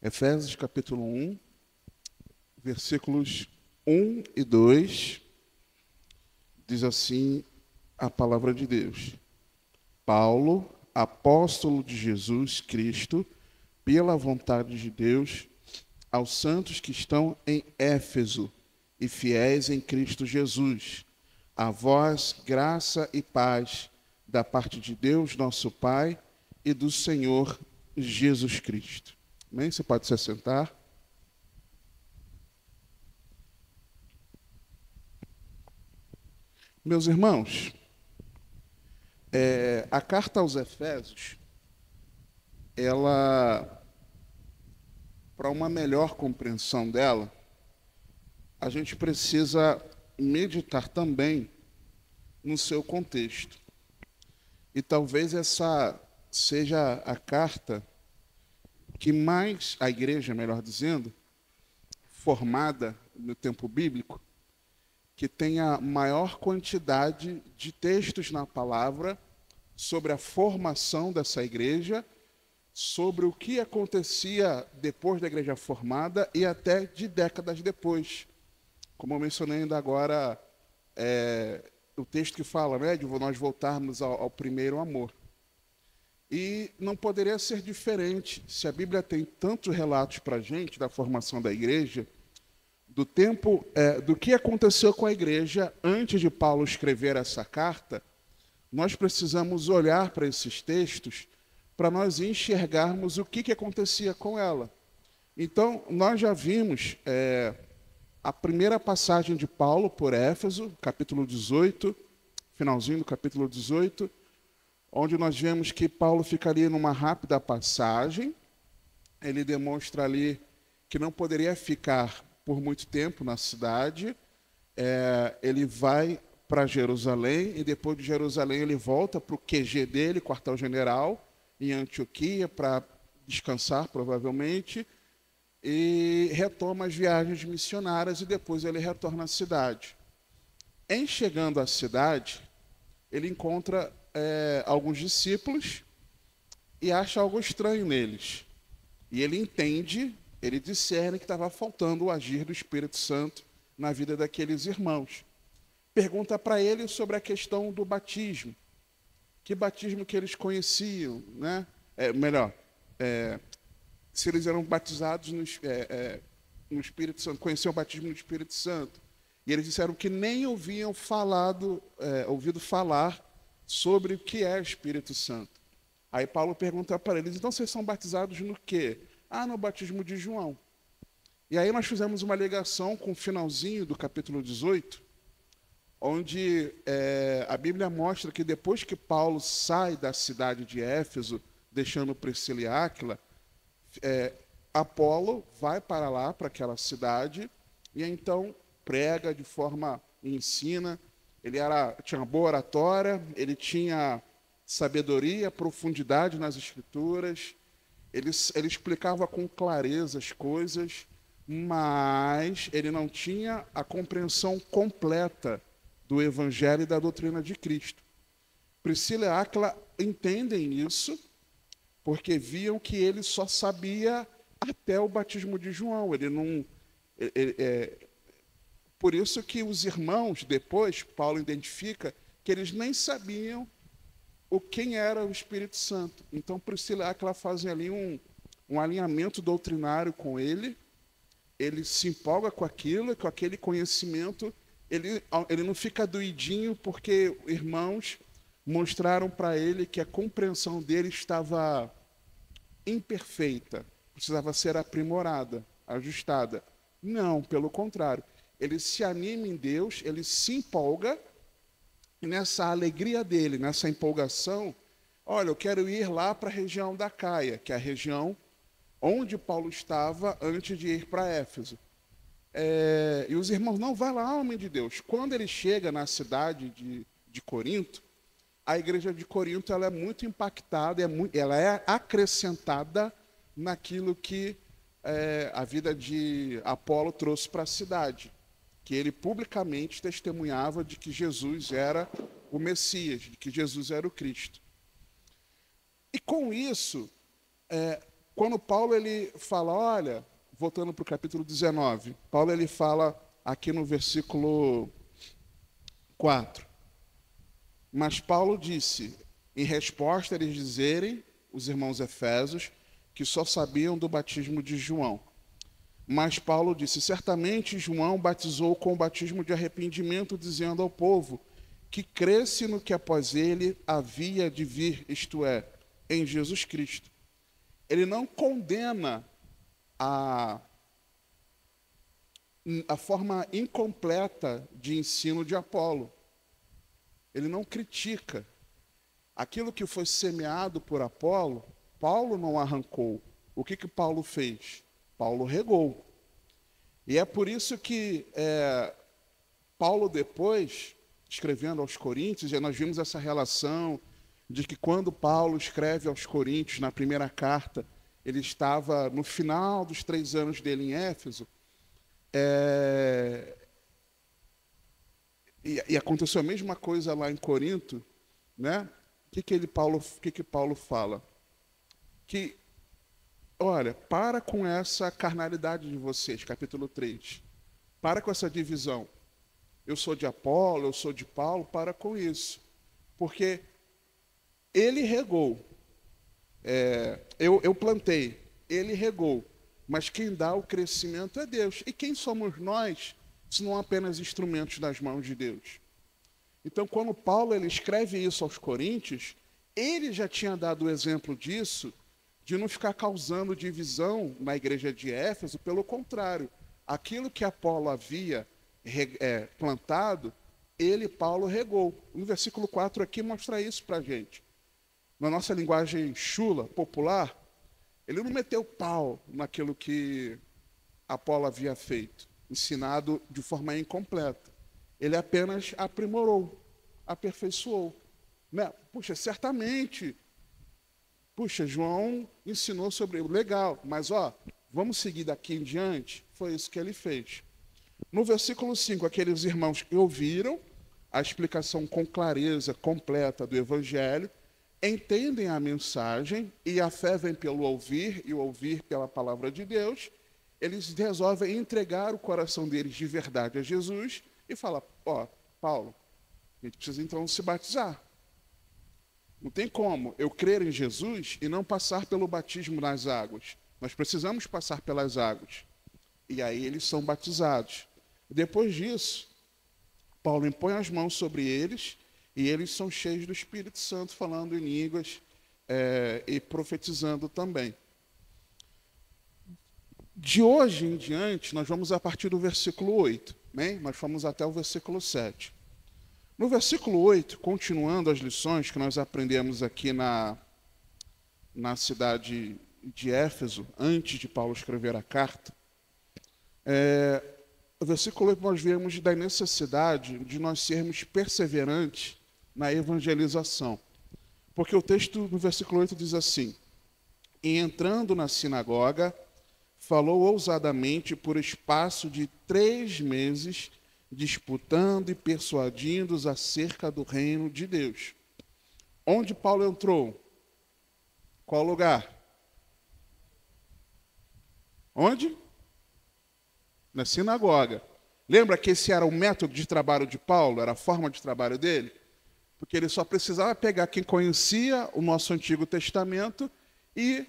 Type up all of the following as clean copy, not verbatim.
Efésios capítulo 1, versículos 1 e 2, diz assim a palavra de Deus. Paulo, apóstolo de Jesus Cristo, pela vontade de Deus, aos santos que estão em Éfeso e fiéis em Cristo Jesus, a vós graça e paz da parte de Deus, nosso Pai, e do Senhor Jesus Cristo. Amém? Você pode se assentar. Meus irmãos, a carta aos Efésios, ela, para uma melhor compreensão dela, a gente precisa meditar também no seu contexto. E talvez essa seja a carta que mais, a igreja, melhor dizendo, formada no tempo bíblico, que tenha maior quantidade de textos na palavra sobre a formação dessa igreja, sobre o que acontecia depois da igreja formada e até de décadas depois. Como eu mencionei ainda agora, o texto que fala, né, de nós voltarmos ao primeiro amor. E não poderia ser diferente se a Bíblia tem tantos relatos para a gente da formação da igreja, do tempo, do que aconteceu com a igreja antes de Paulo escrever essa carta. Nós precisamos olhar para esses textos para nós enxergarmos o que acontecia com ela. Então, nós já vimos a primeira passagem de Paulo por Éfeso, capítulo 18, finalzinho do capítulo 18, onde nós vemos que Paulo fica ali numa rápida passagem. Ele demonstra ali que não poderia ficar por muito tempo na cidade. Ele vai para Jerusalém e depois de Jerusalém ele volta para o QG dele, quartel-general, em Antioquia, para descansar provavelmente, e retoma as viagens missionárias e depois ele retorna à cidade. Em chegando à cidade, ele encontra alguns discípulos e acha algo estranho neles. E ele entende, ele discerne que estava faltando o agir do Espírito Santo na vida daqueles irmãos. Pergunta para ele sobre a questão do batismo. Que batismo que eles conheciam, né? Se eles eram batizados no Espírito Santo, conheciam o batismo no Espírito Santo. E eles disseram que nem ouvido falar sobre o que é Espírito Santo. Aí Paulo pergunta para eles, então vocês são batizados no quê? No batismo de João. E aí nós fizemos uma ligação com o finalzinho do capítulo 18, onde a Bíblia mostra que depois que Paulo sai da cidade de Éfeso, deixando Priscila e Áquila, Apolo vai para lá, para aquela cidade, e então prega de forma, ensina. Ele tinha uma boa oratória, ele tinha sabedoria, profundidade nas escrituras, ele explicava com clareza as coisas, mas ele não tinha a compreensão completa do Evangelho e da doutrina de Cristo. Priscila e Áquila entendem isso, porque viam que ele só sabia até o batismo de João. Por isso que os irmãos, depois, Paulo identifica que eles nem sabiam quem era o Espírito Santo. Então, Priscila e Áquila fazem ali um alinhamento doutrinário com ele se empolga com aquilo, com aquele conhecimento, ele não fica doidinho porque irmãos mostraram para ele que a compreensão dele estava imperfeita, precisava ser aprimorada, ajustada. Não, pelo contrário. Ele se anima em Deus, ele se empolga, e nessa alegria dele, nessa empolgação, olha, eu quero ir lá para a região da Caia, que é a região onde Paulo estava antes de ir para Éfeso. E os irmãos, não, vai lá, homem de Deus. Quando ele chega na cidade de Corinto, a igreja de Corinto ela é muito impactada, ela é acrescentada naquilo que a vida de Apolo trouxe para a cidade, que ele publicamente testemunhava de que Jesus era o Messias, de que Jesus era o Cristo. E com isso, Quando Paulo ele fala, olha, voltando para o capítulo 19, Paulo ele fala aqui no versículo 4. Mas Paulo disse, em resposta a eles dizerem, os irmãos efésios, que só sabiam do batismo de João. Mas Paulo disse, certamente João batizou com o batismo de arrependimento, dizendo ao povo que cresce no que após ele havia de vir, isto é, em Jesus Cristo. Ele não condena a forma incompleta de ensino de Apolo. Ele não critica. Aquilo que foi semeado por Apolo, Paulo não arrancou. O que Paulo fez? Paulo regou. E é por isso que Paulo depois, escrevendo aos Coríntios, e nós vimos essa relação de que quando Paulo escreve aos Coríntios, na primeira carta, ele estava no final dos 3 anos dele em Éfeso, e aconteceu a mesma coisa lá em Corinto, né? O que Paulo fala? Que, olha, para com essa carnalidade de vocês, capítulo 3. Para com essa divisão. Eu sou de Apolo, eu sou de Paulo, para com isso. Porque ele regou. Eu plantei, ele regou. Mas quem dá o crescimento é Deus. E quem somos nós, se não apenas instrumentos das mãos de Deus? Então, quando Paulo ele escreve isso aos Coríntios, ele já tinha dado o exemplo disso, de não ficar causando divisão na igreja de Éfeso, pelo contrário, aquilo que Apolo havia plantado, Paulo, regou. No versículo 4 aqui mostra isso para a gente. Na nossa linguagem chula, popular, ele não meteu pau naquilo que Apolo havia feito, ensinado de forma incompleta. Ele apenas aprimorou, aperfeiçoou. Né? Puxa, certamente, João ensinou sobre legal, mas vamos seguir daqui em diante? Foi isso que ele fez. No versículo 5, aqueles irmãos que ouviram a explicação com clareza completa do Evangelho, entendem a mensagem e a fé vem pelo ouvir e o ouvir pela palavra de Deus, eles resolvem entregar o coração deles de verdade a Jesus e falar, Paulo, a gente precisa então se batizar. Não tem como eu crer em Jesus e não passar pelo batismo nas águas. Nós precisamos passar pelas águas. E aí eles são batizados. Depois disso, Paulo impõe as mãos sobre eles e eles são cheios do Espírito Santo, falando em línguas e profetizando também. De hoje em diante, nós vamos a partir do versículo 8. Bem, nós fomos até o versículo 7. No versículo 8, continuando as lições que nós aprendemos aqui na cidade de Éfeso, antes de Paulo escrever a carta, no versículo 8 nós vemos da necessidade de nós sermos perseverantes na evangelização. Porque o texto no versículo 8 diz assim, e entrando na sinagoga, falou ousadamente por espaço de 3 meses, disputando e persuadindo-os acerca do reino de Deus. Onde Paulo entrou? Qual lugar? Onde? Na sinagoga. Lembra que esse era o método de trabalho de Paulo? Era a forma de trabalho dele? Porque ele só precisava pegar quem conhecia o nosso Antigo Testamento e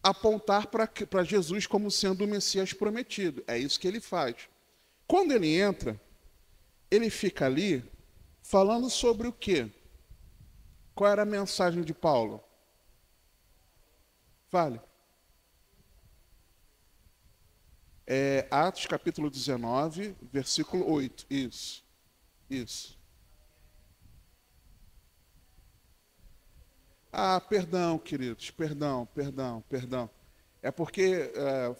apontar para Jesus como sendo o Messias prometido. É isso que ele faz. Quando ele entra, ele fica ali falando sobre o quê? Qual era a mensagem de Paulo? Fale. Atos capítulo 19, versículo 8. Isso. Perdão, queridos, perdão. É porque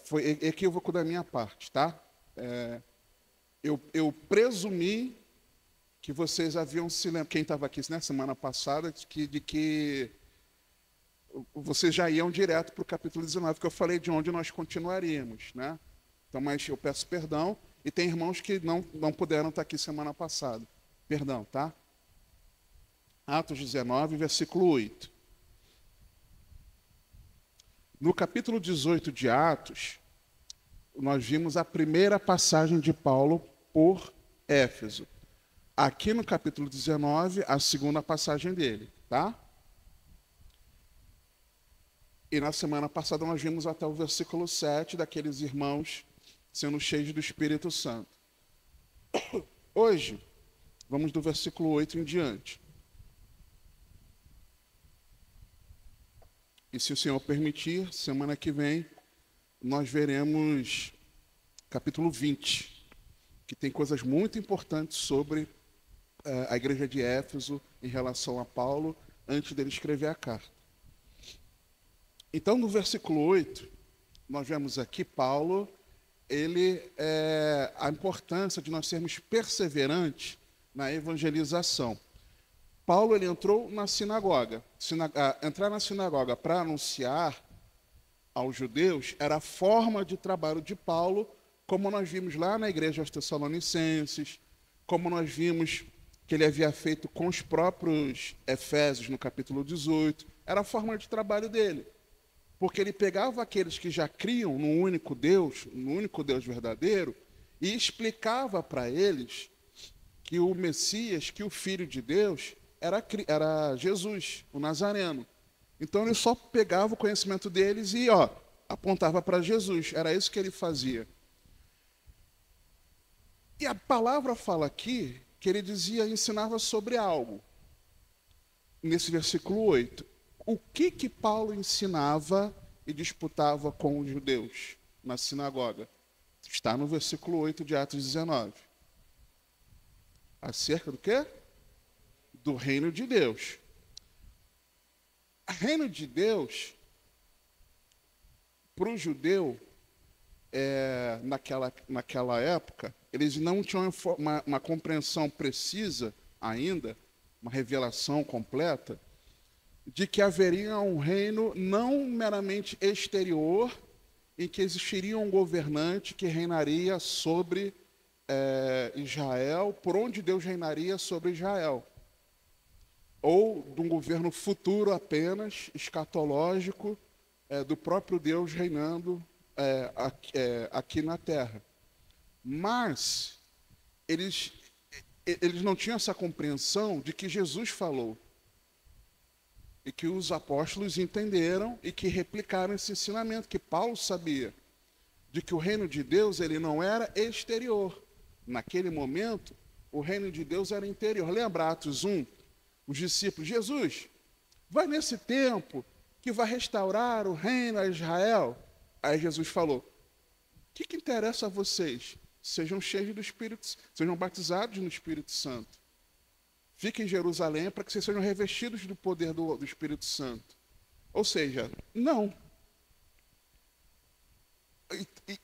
foi equívoco da minha parte, tá? Eu presumi que vocês haviam se lembrado, quem estava aqui semana passada, de que vocês já iam direto para o capítulo 19, que eu falei de onde nós continuaríamos, né? Então, mas eu peço perdão, e tem irmãos que não puderam estar aqui semana passada. Perdão, tá? Atos 19, versículo 8. No capítulo 18 de Atos, nós vimos a primeira passagem de Paulo por Éfeso. Aqui no capítulo 19, a segunda passagem dele, tá? E na semana passada nós vimos até o versículo 7 daqueles irmãos sendo cheios do Espírito Santo. Hoje, vamos do versículo 8 em diante. E se o Senhor permitir, semana que vem, nós veremos capítulo 20, que tem coisas muito importantes sobre a igreja de Éfeso em relação a Paulo, antes dele escrever a carta. Então, no versículo 8, nós vemos aqui Paulo, a importância de nós sermos perseverantes na evangelização. Paulo ele entrou na sinagoga. Entrar na sinagoga para anunciar aos judeus era a forma de trabalho de Paulo, como nós vimos lá na igreja aos Tessalonicenses, como nós vimos que ele havia feito com os próprios Efésios no capítulo 18. Era a forma de trabalho dele. Porque ele pegava aqueles que já criam no único Deus verdadeiro, e explicava para eles que o Messias, que o Filho de Deus, era Jesus, o Nazareno. Então ele só pegava o conhecimento deles e apontava para Jesus. Era isso que ele fazia. E a palavra fala aqui que ele ensinava sobre algo. Nesse versículo 8. O que Paulo ensinava e disputava com os judeus na sinagoga? Está no versículo 8 de Atos 19. Acerca do quê? Do reino de Deus. O reino de Deus, para o judeu, naquela época, eles não tinham uma compreensão precisa ainda, uma revelação completa, de que haveria um reino não meramente exterior, em que existiria um governante que reinaria sobre Israel, por onde Deus reinaria sobre Israel. Ou de um governo futuro apenas, escatológico, do próprio Deus reinando aqui na terra. Mas eles não tinham essa compreensão de que Jesus falou, e que os apóstolos entenderam e que replicaram esse ensinamento, que Paulo sabia, de que o reino de Deus ele não era exterior. Naquele momento, o reino de Deus era interior. Lembra Atos 1? Os discípulos, Jesus, vai nesse tempo que vai restaurar o reino a Israel. Aí Jesus falou, o que interessa a vocês? Sejam cheios do Espírito, sejam batizados no Espírito Santo. Fiquem em Jerusalém para que vocês sejam revestidos do poder do Espírito Santo. Ou seja, não.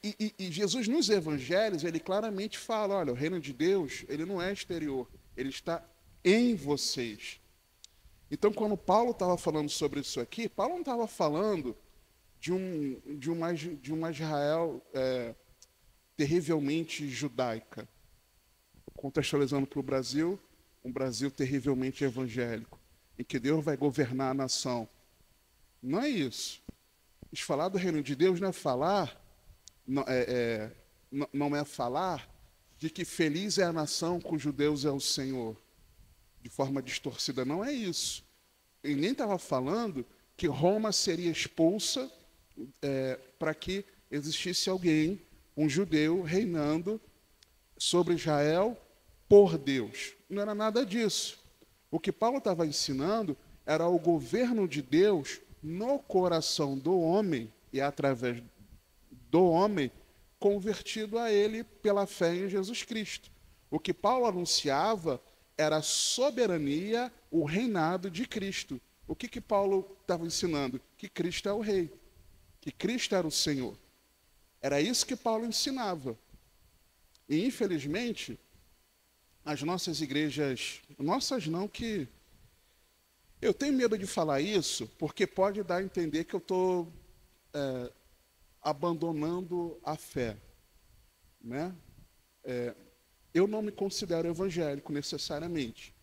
E Jesus nos evangelhos, ele claramente fala, olha, o reino de Deus, ele não é exterior, ele está em vocês. Então, quando Paulo estava falando sobre isso aqui, Paulo não estava falando de uma Israel terrivelmente judaica. Contextualizando para o Brasil, um Brasil terrivelmente evangélico, em que Deus vai governar a nação. Não é isso. Falar do reino de Deus não é falar, não é falar de que feliz é a nação cujo Deus é o Senhor, de forma distorcida. Não é isso. Ele nem estava falando que Roma seria expulsa para que existisse alguém, um judeu, reinando sobre Israel por Deus. Não era nada disso. O que Paulo estava ensinando era o governo de Deus no coração do homem e através do homem convertido a ele pela fé em Jesus Cristo. O que Paulo anunciava era a soberania, o reinado de Cristo. O que Paulo estava ensinando? Que Cristo é o rei, que Cristo era o Senhor. Era isso que Paulo ensinava. E, infelizmente, as nossas igrejas, nossas não, que eu tenho medo de falar isso, porque pode dar a entender que eu estou abandonando a fé, né? Eu não me considero evangélico necessariamente,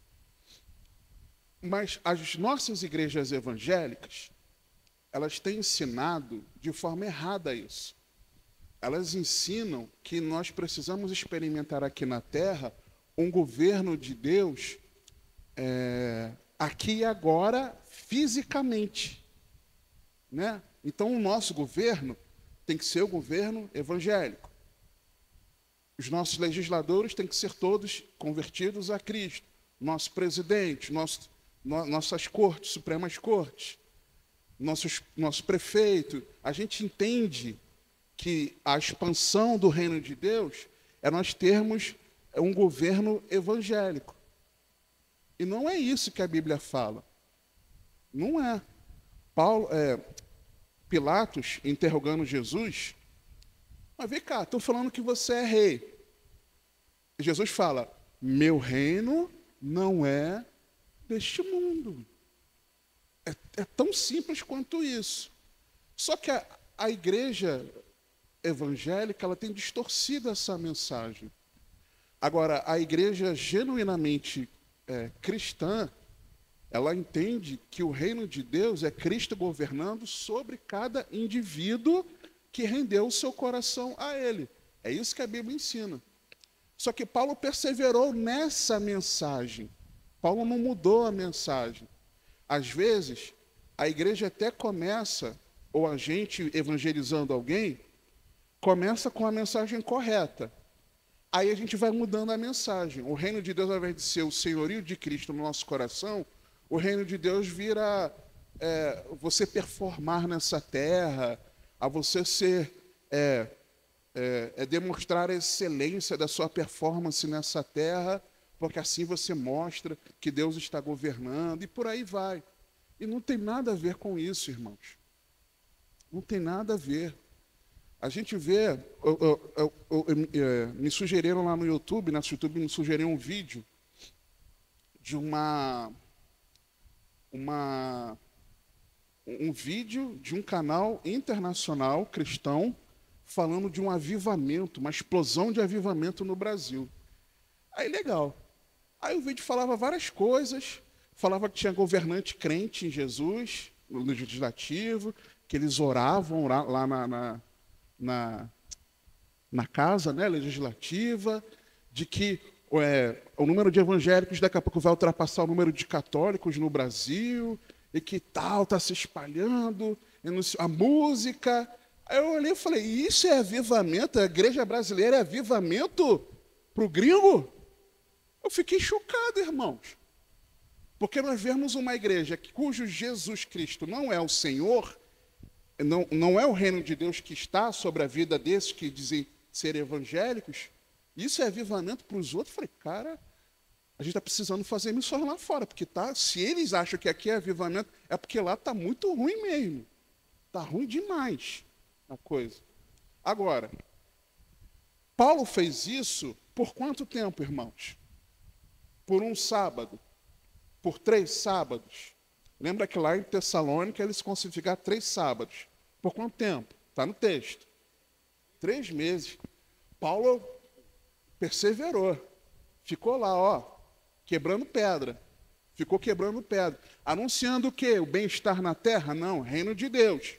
mas as nossas igrejas evangélicas, elas têm ensinado de forma errada isso. Elas ensinam que nós precisamos experimentar aqui na Terra um governo de Deus aqui e agora, fisicamente, né? Então, o nosso governo tem que ser o governo evangélico. Os nossos legisladores têm que ser todos convertidos a Cristo. Nosso presidente, nossas cortes, Supremas Cortes, nosso prefeito. A gente entende que a expansão do reino de Deus é nós termos um governo evangélico. E não é isso que a Bíblia fala. Não é. Pilatos, interrogando Jesus, mas vem cá, estou falando que você é rei. E Jesus fala, meu reino não é deste mundo. É tão simples quanto isso. Só que a igreja evangélica ela tem distorcido essa mensagem. Agora, a igreja genuinamente cristã, ela entende que o reino de Deus é Cristo governando sobre cada indivíduo que rendeu o seu coração a Ele. É isso que a Bíblia ensina. Só que Paulo perseverou nessa mensagem. Paulo não mudou a mensagem. Às vezes, a igreja até começa, ou a gente evangelizando alguém, começa com a mensagem correta. Aí a gente vai mudando a mensagem. O reino de Deus, ao invés de ser o senhorio de Cristo no nosso coração, o reino de Deus vira você performar nessa terra, a você ser demonstrar a excelência da sua performance nessa terra, porque assim você mostra que Deus está governando, e por aí vai. E não tem nada a ver com isso, irmãos. Não tem nada a ver. A gente vê, me sugeriram lá no YouTube, no YouTube me sugeriram um vídeo de um vídeo de um canal internacional cristão falando de um avivamento, uma explosão de avivamento no Brasil. Aí, legal. Aí o vídeo falava várias coisas, falava que tinha governante crente em Jesus, no legislativo, que eles oravam lá na casa, né, legislativa, de que o número de evangélicos daqui a pouco vai ultrapassar o número de católicos no Brasil, e que tal, está se espalhando, a música. Aí eu olhei e falei, isso é avivamento? A igreja brasileira é avivamento para o gringo? Eu fiquei chocado, irmãos. Porque nós vemos uma igreja cujo Jesus Cristo não é o Senhor, não é o reino de Deus que está sobre a vida desses que dizem ser evangélicos. Isso é avivamento para os outros. Eu falei, cara, a gente está precisando fazer missões lá fora, porque se eles acham que aqui é avivamento, é porque lá está muito ruim mesmo. Está ruim demais a coisa. Agora, Paulo fez isso por quanto tempo, irmãos? Por um sábado? Por 3 sábados? Lembra que lá em Tessalônica eles conseguiram ficar 3 sábados. Por quanto tempo? Está no texto. 3 meses. Paulo perseverou. Ficou lá, quebrando pedra. Ficou quebrando pedra. Anunciando o quê? O bem-estar na terra? Não, reino de Deus.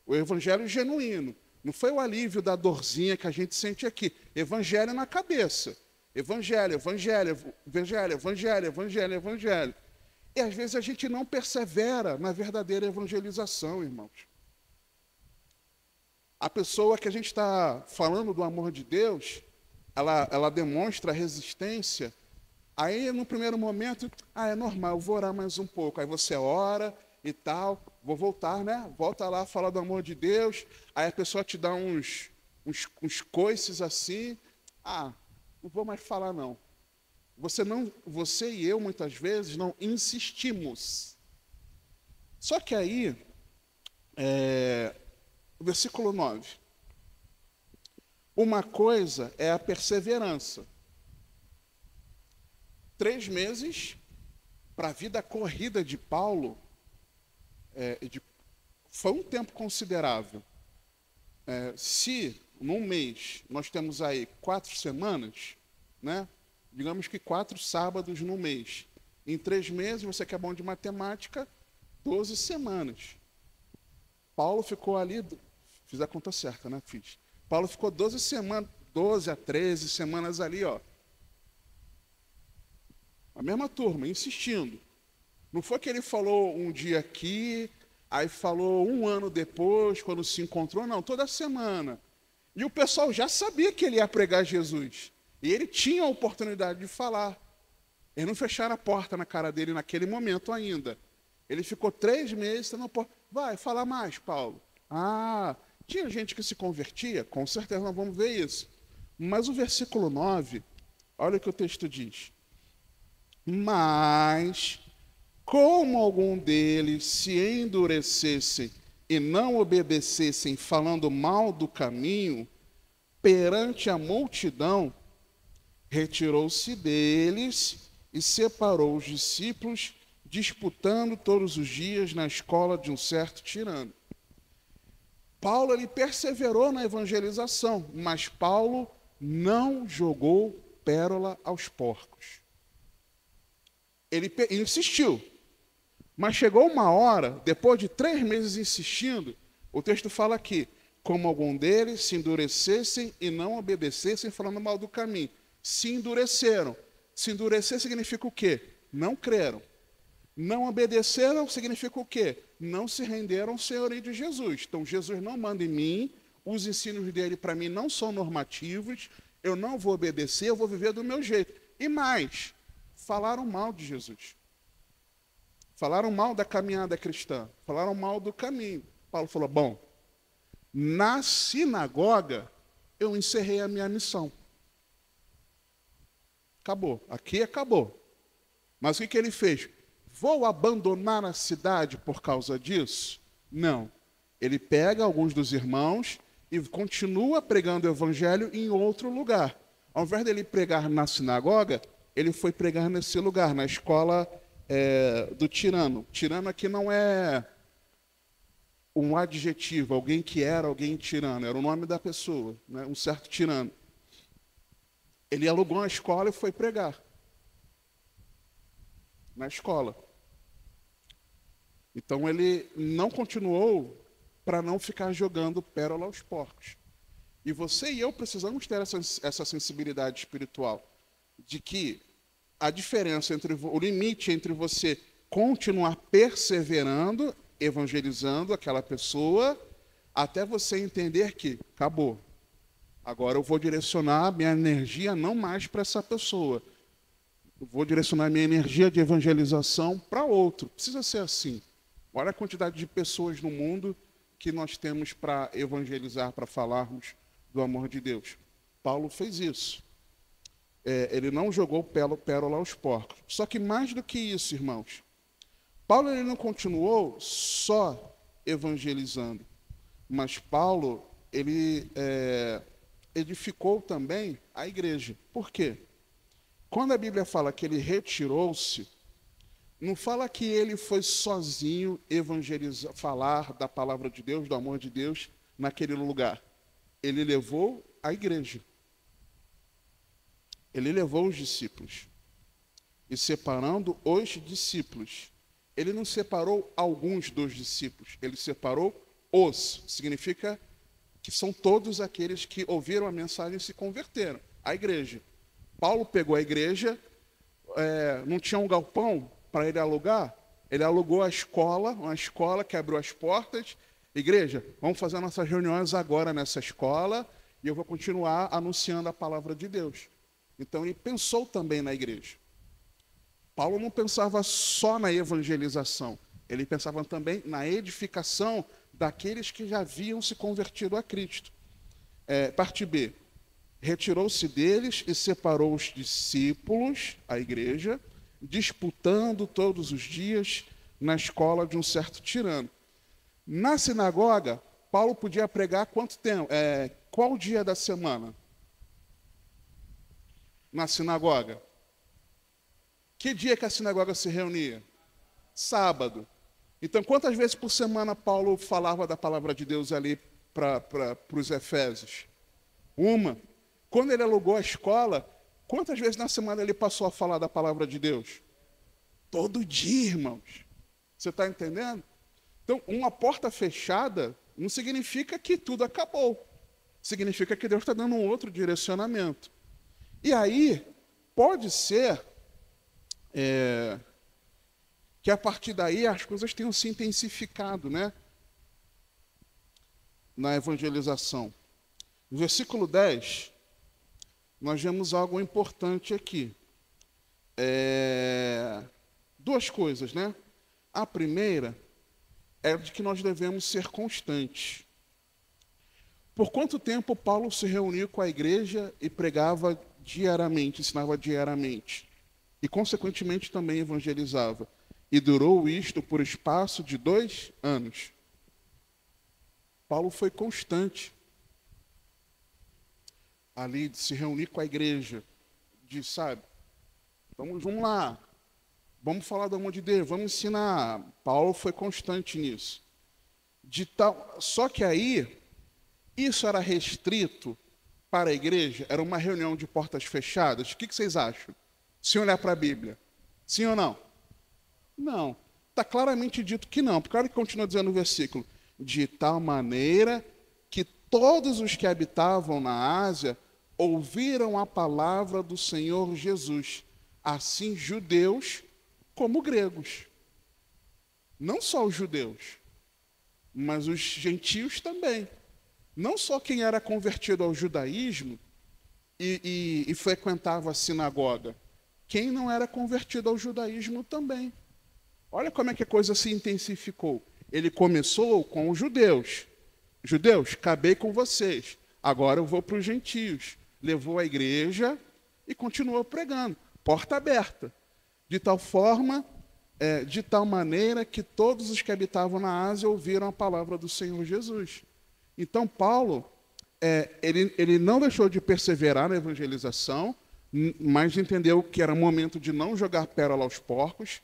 O evangelho genuíno. Não foi o alívio da dorzinha que a gente sente aqui. Evangelho na cabeça. Evangelho, evangelho, evangelho, evangelho, evangelho, evangelho. E às vezes a gente não persevera na verdadeira evangelização, irmãos. A pessoa que a gente está falando do amor de Deus, ela demonstra resistência. Aí, no primeiro momento, é normal, eu vou orar mais um pouco. Aí você ora e tal, vou voltar, né? Volta lá, fala do amor de Deus. Aí a pessoa te dá uns coices assim. Não vou mais falar, não. Você e eu, muitas vezes, não insistimos. Só que aí, o versículo 9. Uma coisa é a perseverança. 3 meses para a vida corrida de Paulo foi um tempo considerável. Se num mês nós temos aí 4 semanas, né? Digamos que 4 sábados no mês. Em 3 meses, você que é bom de matemática, 12 semanas. Paulo ficou ali, fiz a conta certa, né? Fiz. Paulo ficou 12 semanas, 12 a 13 semanas ali, ó. A mesma turma, insistindo. Não foi que ele falou um dia aqui, aí falou um ano depois, quando se encontrou, não, toda semana. E o pessoal já sabia que ele ia pregar Jesus. E ele tinha a oportunidade de falar. Eles não fecharam a porta na cara dele naquele momento ainda. Ele ficou 3 meses na porta. Vai, fala mais, Paulo. Ah, tinha gente que se convertia? Com certeza nós vamos ver isso. Mas o versículo 9, olha o que o texto diz. Mas, como algum deles se endurecessem e não obedecessem, falando mal do caminho, perante a multidão, retirou-se deles e separou os discípulos, disputando todos os dias na escola de um certo tirano. Paulo ele perseverou na evangelização, mas Paulo não jogou pérola aos porcos. Ele insistiu, mas chegou uma hora, depois de 3 meses insistindo, o texto fala aqui, como algum deles se endurecessem e não obedecessem, falando mal do caminho. Se endureceram. Se endurecer significa o quê? Não creram. Não obedeceram significa o quê? Não se renderam ao senhorio de Jesus. Então, Jesus não manda em mim, os ensinos dele para mim não são normativos, eu não vou obedecer, eu vou viver do meu jeito. E mais, falaram mal de Jesus. Falaram mal da caminhada cristã. Falaram mal do caminho. Paulo falou, bom, na sinagoga eu encerrei a minha missão. Acabou. Aqui acabou. Mas o que ele fez? Vou abandonar a cidade por causa disso? Não. Ele pega alguns dos irmãos e continua pregando o evangelho em outro lugar. Ao invés dele pregar na sinagoga, ele foi pregar nesse lugar, na escola do tirano. Tirano aqui não é um adjetivo, alguém que era alguém tirano, era o nome da pessoa, né? Um certo tirano. Ele alugou uma escola e foi pregar. Na escola. Então ele não continuou para não ficar jogando pérola aos porcos. E você e eu precisamos ter essa sensibilidade espiritual de que a diferença entre o limite entre você continuar perseverando, evangelizando aquela pessoa, até você entender que acabou. Agora eu vou direcionar minha energia não mais para essa pessoa. Eu vou direcionar minha energia de evangelização para outro. Precisa ser assim. Olha a quantidade de pessoas no mundo que nós temos para evangelizar, para falarmos do amor de Deus. Paulo fez isso. Ele não jogou pérola aos porcos. Só que mais do que isso, irmãos, Paulo ele não continuou só evangelizando, mas Paulo ele edificou também a igreja. Por quê? Quando a Bíblia fala que ele retirou-se, não fala que ele foi sozinho evangelizar, falar da palavra de Deus, do amor de Deus, naquele lugar. Ele levou a igreja. Ele levou os discípulos. E separando os discípulos. Ele não separou alguns dos discípulos, ele separou os. Significa que são todos aqueles que ouviram a mensagem e se converteram. A igreja. Paulo pegou a igreja, não tinha um galpão para ele alugar, ele alugou a escola, uma escola que abriu as portas. Igreja, vamos fazer nossas reuniões agora nessa escola e eu vou continuar anunciando a palavra de Deus. Então ele pensou também na igreja. Paulo não pensava só na evangelização, ele pensava também na edificação daqueles que já haviam se convertido a Cristo. Parte B. Retirou-se deles e separou os discípulos, a igreja, disputando todos os dias na escola de um certo tirano. Na sinagoga, Paulo podia pregar quanto tempo? Qual dia da semana? Na sinagoga. Que dia que a sinagoga se reunia? Sábado. Então, quantas vezes por semana Paulo falava da palavra de Deus ali para os Efésios? Uma. Quando ele alugou a escola, quantas vezes na semana ele passou a falar da palavra de Deus? Todo dia, irmãos. Você está entendendo? Então, uma porta fechada não significa que tudo acabou. Significa que Deus está dando um outro direcionamento. E aí, pode ser que a partir daí as coisas tenham se intensificado, né? Na evangelização. No versículo 10, nós vemos algo importante aqui. Duas coisas, né? A primeira é de que nós devemos ser constantes. Por quanto tempo Paulo se reuniu com a igreja e pregava diariamente, ensinava diariamente? E, consequentemente, também evangelizava. E durou isto por espaço de 2 anos. Paulo foi constante ali de se reunir com a igreja, de, sabe, vamos lá, vamos falar do amor de Deus, vamos ensinar. Paulo foi constante nisso. Só que aí, isso era restrito para a igreja? Era uma reunião de portas fechadas? O que vocês acham? Se olhar para a Bíblia. Sim ou não? Não. Está claramente dito que não, porque olha o que continua dizendo no versículo. De tal maneira que todos os que habitavam na Ásia ouviram a palavra do Senhor Jesus, assim judeus como gregos. Não só os judeus, mas os gentios também. Não só quem era convertido ao judaísmo e frequentava a sinagoga, quem não era convertido ao judaísmo também. Olha como é que a coisa se intensificou. Ele começou com os judeus. Judeus, acabei com vocês. Agora eu vou para os gentios. Levou a igreja e continuou pregando. Porta aberta. De tal forma, de tal maneira que todos os que habitavam na Ásia ouviram a palavra do Senhor Jesus. Então, Paulo, ele não deixou de perseverar na evangelização, mas entendeu que era momento de não jogar pérola aos porcos,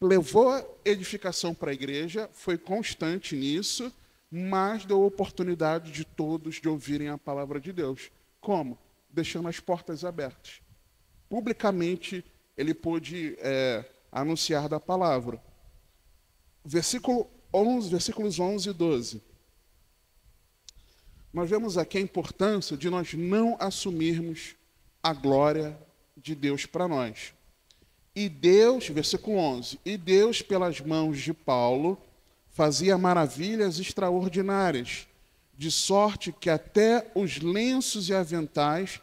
levou a edificação para a igreja, foi constante nisso, mas deu oportunidade de todos de ouvirem a palavra de Deus. Como? Deixando as portas abertas. Publicamente, ele pôde anunciar da palavra. Versículos 11 e 12. Nós vemos aqui a importância de nós não assumirmos a glória de Deus para nós. E Deus, versículo 11, e Deus, pelas mãos de Paulo, fazia maravilhas extraordinárias, de sorte que até os lenços e aventais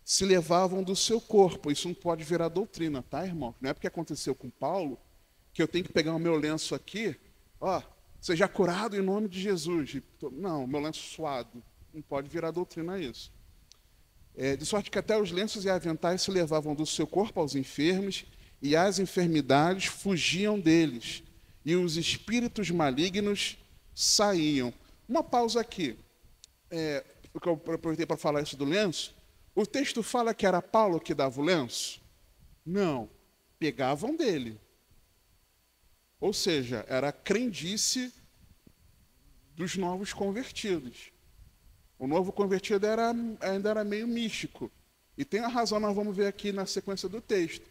se levavam do seu corpo. Isso não pode virar doutrina, tá, irmão? Não é porque aconteceu com Paulo que eu tenho que pegar o meu lenço aqui, seja curado em nome de Jesus. Não, meu lenço suado. Não pode virar doutrina isso. De sorte que até os lenços e aventais se levavam do seu corpo aos enfermos, e as enfermidades fugiam deles, e os espíritos malignos saíam. Uma pausa aqui. Porque eu aproveitei para falar isso do lenço. O texto fala que era Paulo que dava o lenço? Não. Pegavam dele. Ou seja, era a crendice dos novos convertidos. O novo convertido ainda era meio místico. E tem a razão, nós vamos ver aqui na sequência do texto.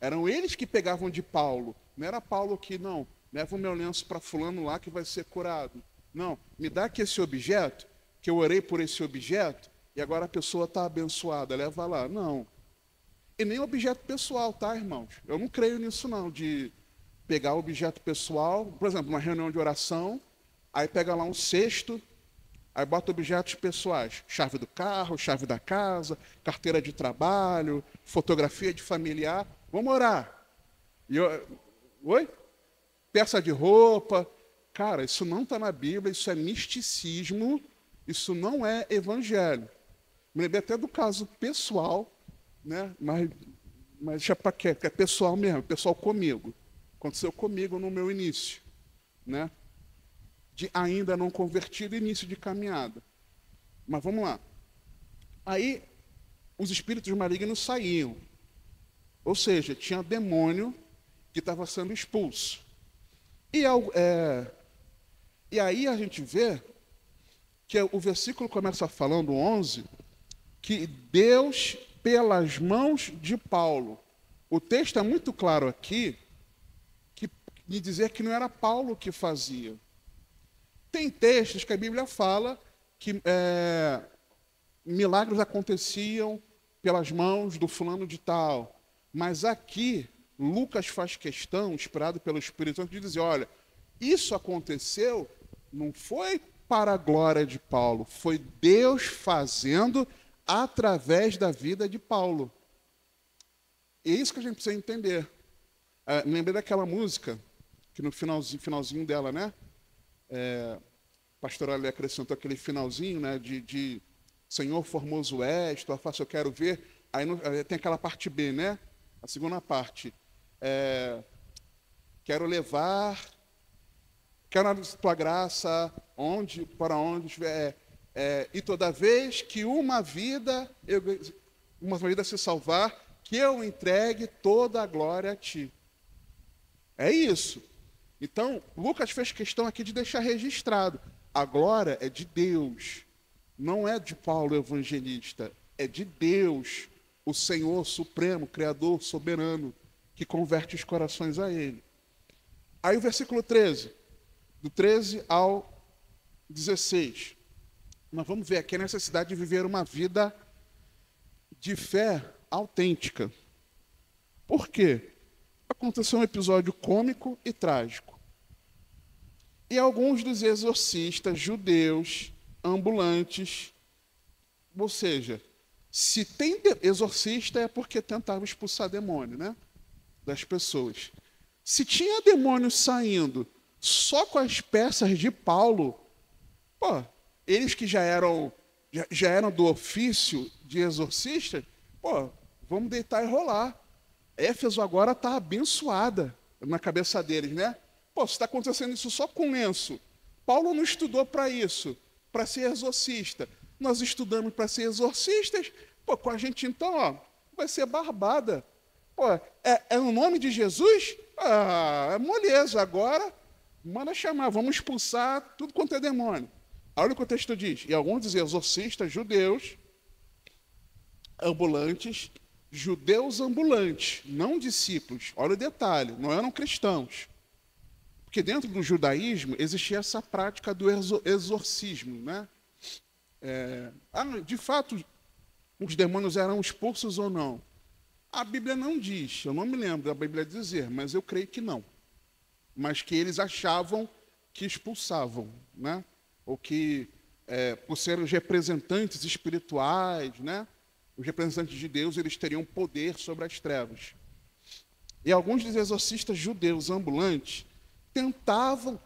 Eram eles que pegavam de Paulo. Não era Paulo que, não, leva o meu lenço para fulano lá que vai ser curado. Não, me dá aqui esse objeto, que eu orei por esse objeto, e agora a pessoa está abençoada, leva lá. Não. E nem objeto pessoal, tá, irmãos? Eu não creio nisso, não, de pegar objeto pessoal, por exemplo, uma reunião de oração, aí pega lá um cesto, aí bota objetos pessoais, chave do carro, chave da casa, carteira de trabalho, fotografia de familiar. Vamos orar. Oi? Peça de roupa. Cara, isso não está na Bíblia, isso é misticismo, isso não é evangelho. Me lembrei até do caso pessoal, né? Mas deixa para quê? Que é pessoal mesmo, pessoal comigo. Aconteceu comigo no meu início, né? De ainda não convertido, início de caminhada. Mas vamos lá. Aí, os espíritos malignos saíam. Ou seja, tinha demônio que estava sendo expulso. E aí a gente vê que o versículo começa falando, 11, que Deus, pelas mãos de Paulo. O texto é muito claro aqui, de dizer que não era Paulo que fazia. Tem textos que a Bíblia fala que milagres aconteciam pelas mãos do fulano de tal. Mas aqui, Lucas faz questão, inspirado pelo Espírito Santo, de dizer, olha, isso aconteceu, não foi para a glória de Paulo, foi Deus fazendo através da vida de Paulo. E é isso que a gente precisa entender. Me lembrei daquela música, que no finalzinho dela, né? O pastor ali acrescentou aquele finalzinho, né? De Senhor formoso és, tua face eu quero ver. Aí tem aquela parte B, né? A segunda parte. Quero levar, quero a tua graça, para onde estiver. E toda vez que uma vida se salvar, que eu entregue toda a glória a ti. É isso. Então, Lucas fez questão aqui de deixar registrado. A glória é de Deus. Não é de Paulo evangelista. É de Deus, o Senhor supremo, Criador, soberano, que converte os corações a Ele. Aí o versículo 13. Do 13 ao 16. Nós vamos ver aqui a necessidade de viver uma vida de fé autêntica. Por quê? Aconteceu um episódio cômico e trágico. E alguns dos exorcistas judeus ambulantes, ou seja, se tem exorcista é porque tentava expulsar demônio, né? Das pessoas. Se tinha demônio saindo só com as peças de Paulo, eles que já eram do ofício de exorcista, vamos deitar e rolar. Éfeso agora está abençoada na cabeça deles, né? Se está acontecendo isso só com lenço, Paulo não estudou para isso, para ser exorcista. Nós estudamos para ser exorcistas, com a gente então, vai ser barbada. É no nome de Jesus? É moleza. Agora, manda chamar, vamos expulsar tudo quanto é demônio. Olha o que o texto diz. E alguns dizem exorcistas judeus, ambulantes, não discípulos. Olha o detalhe, não eram cristãos. Porque dentro do judaísmo existia essa prática do exorcismo, né? De fato, os demônios eram expulsos ou não? A Bíblia não diz, eu não me lembro da Bíblia dizer, mas eu creio que não. Mas que eles achavam que expulsavam, né? Ou que, por serem os representantes espirituais, né? Os representantes de Deus, eles teriam poder sobre as trevas. E alguns dos exorcistas judeus ambulantes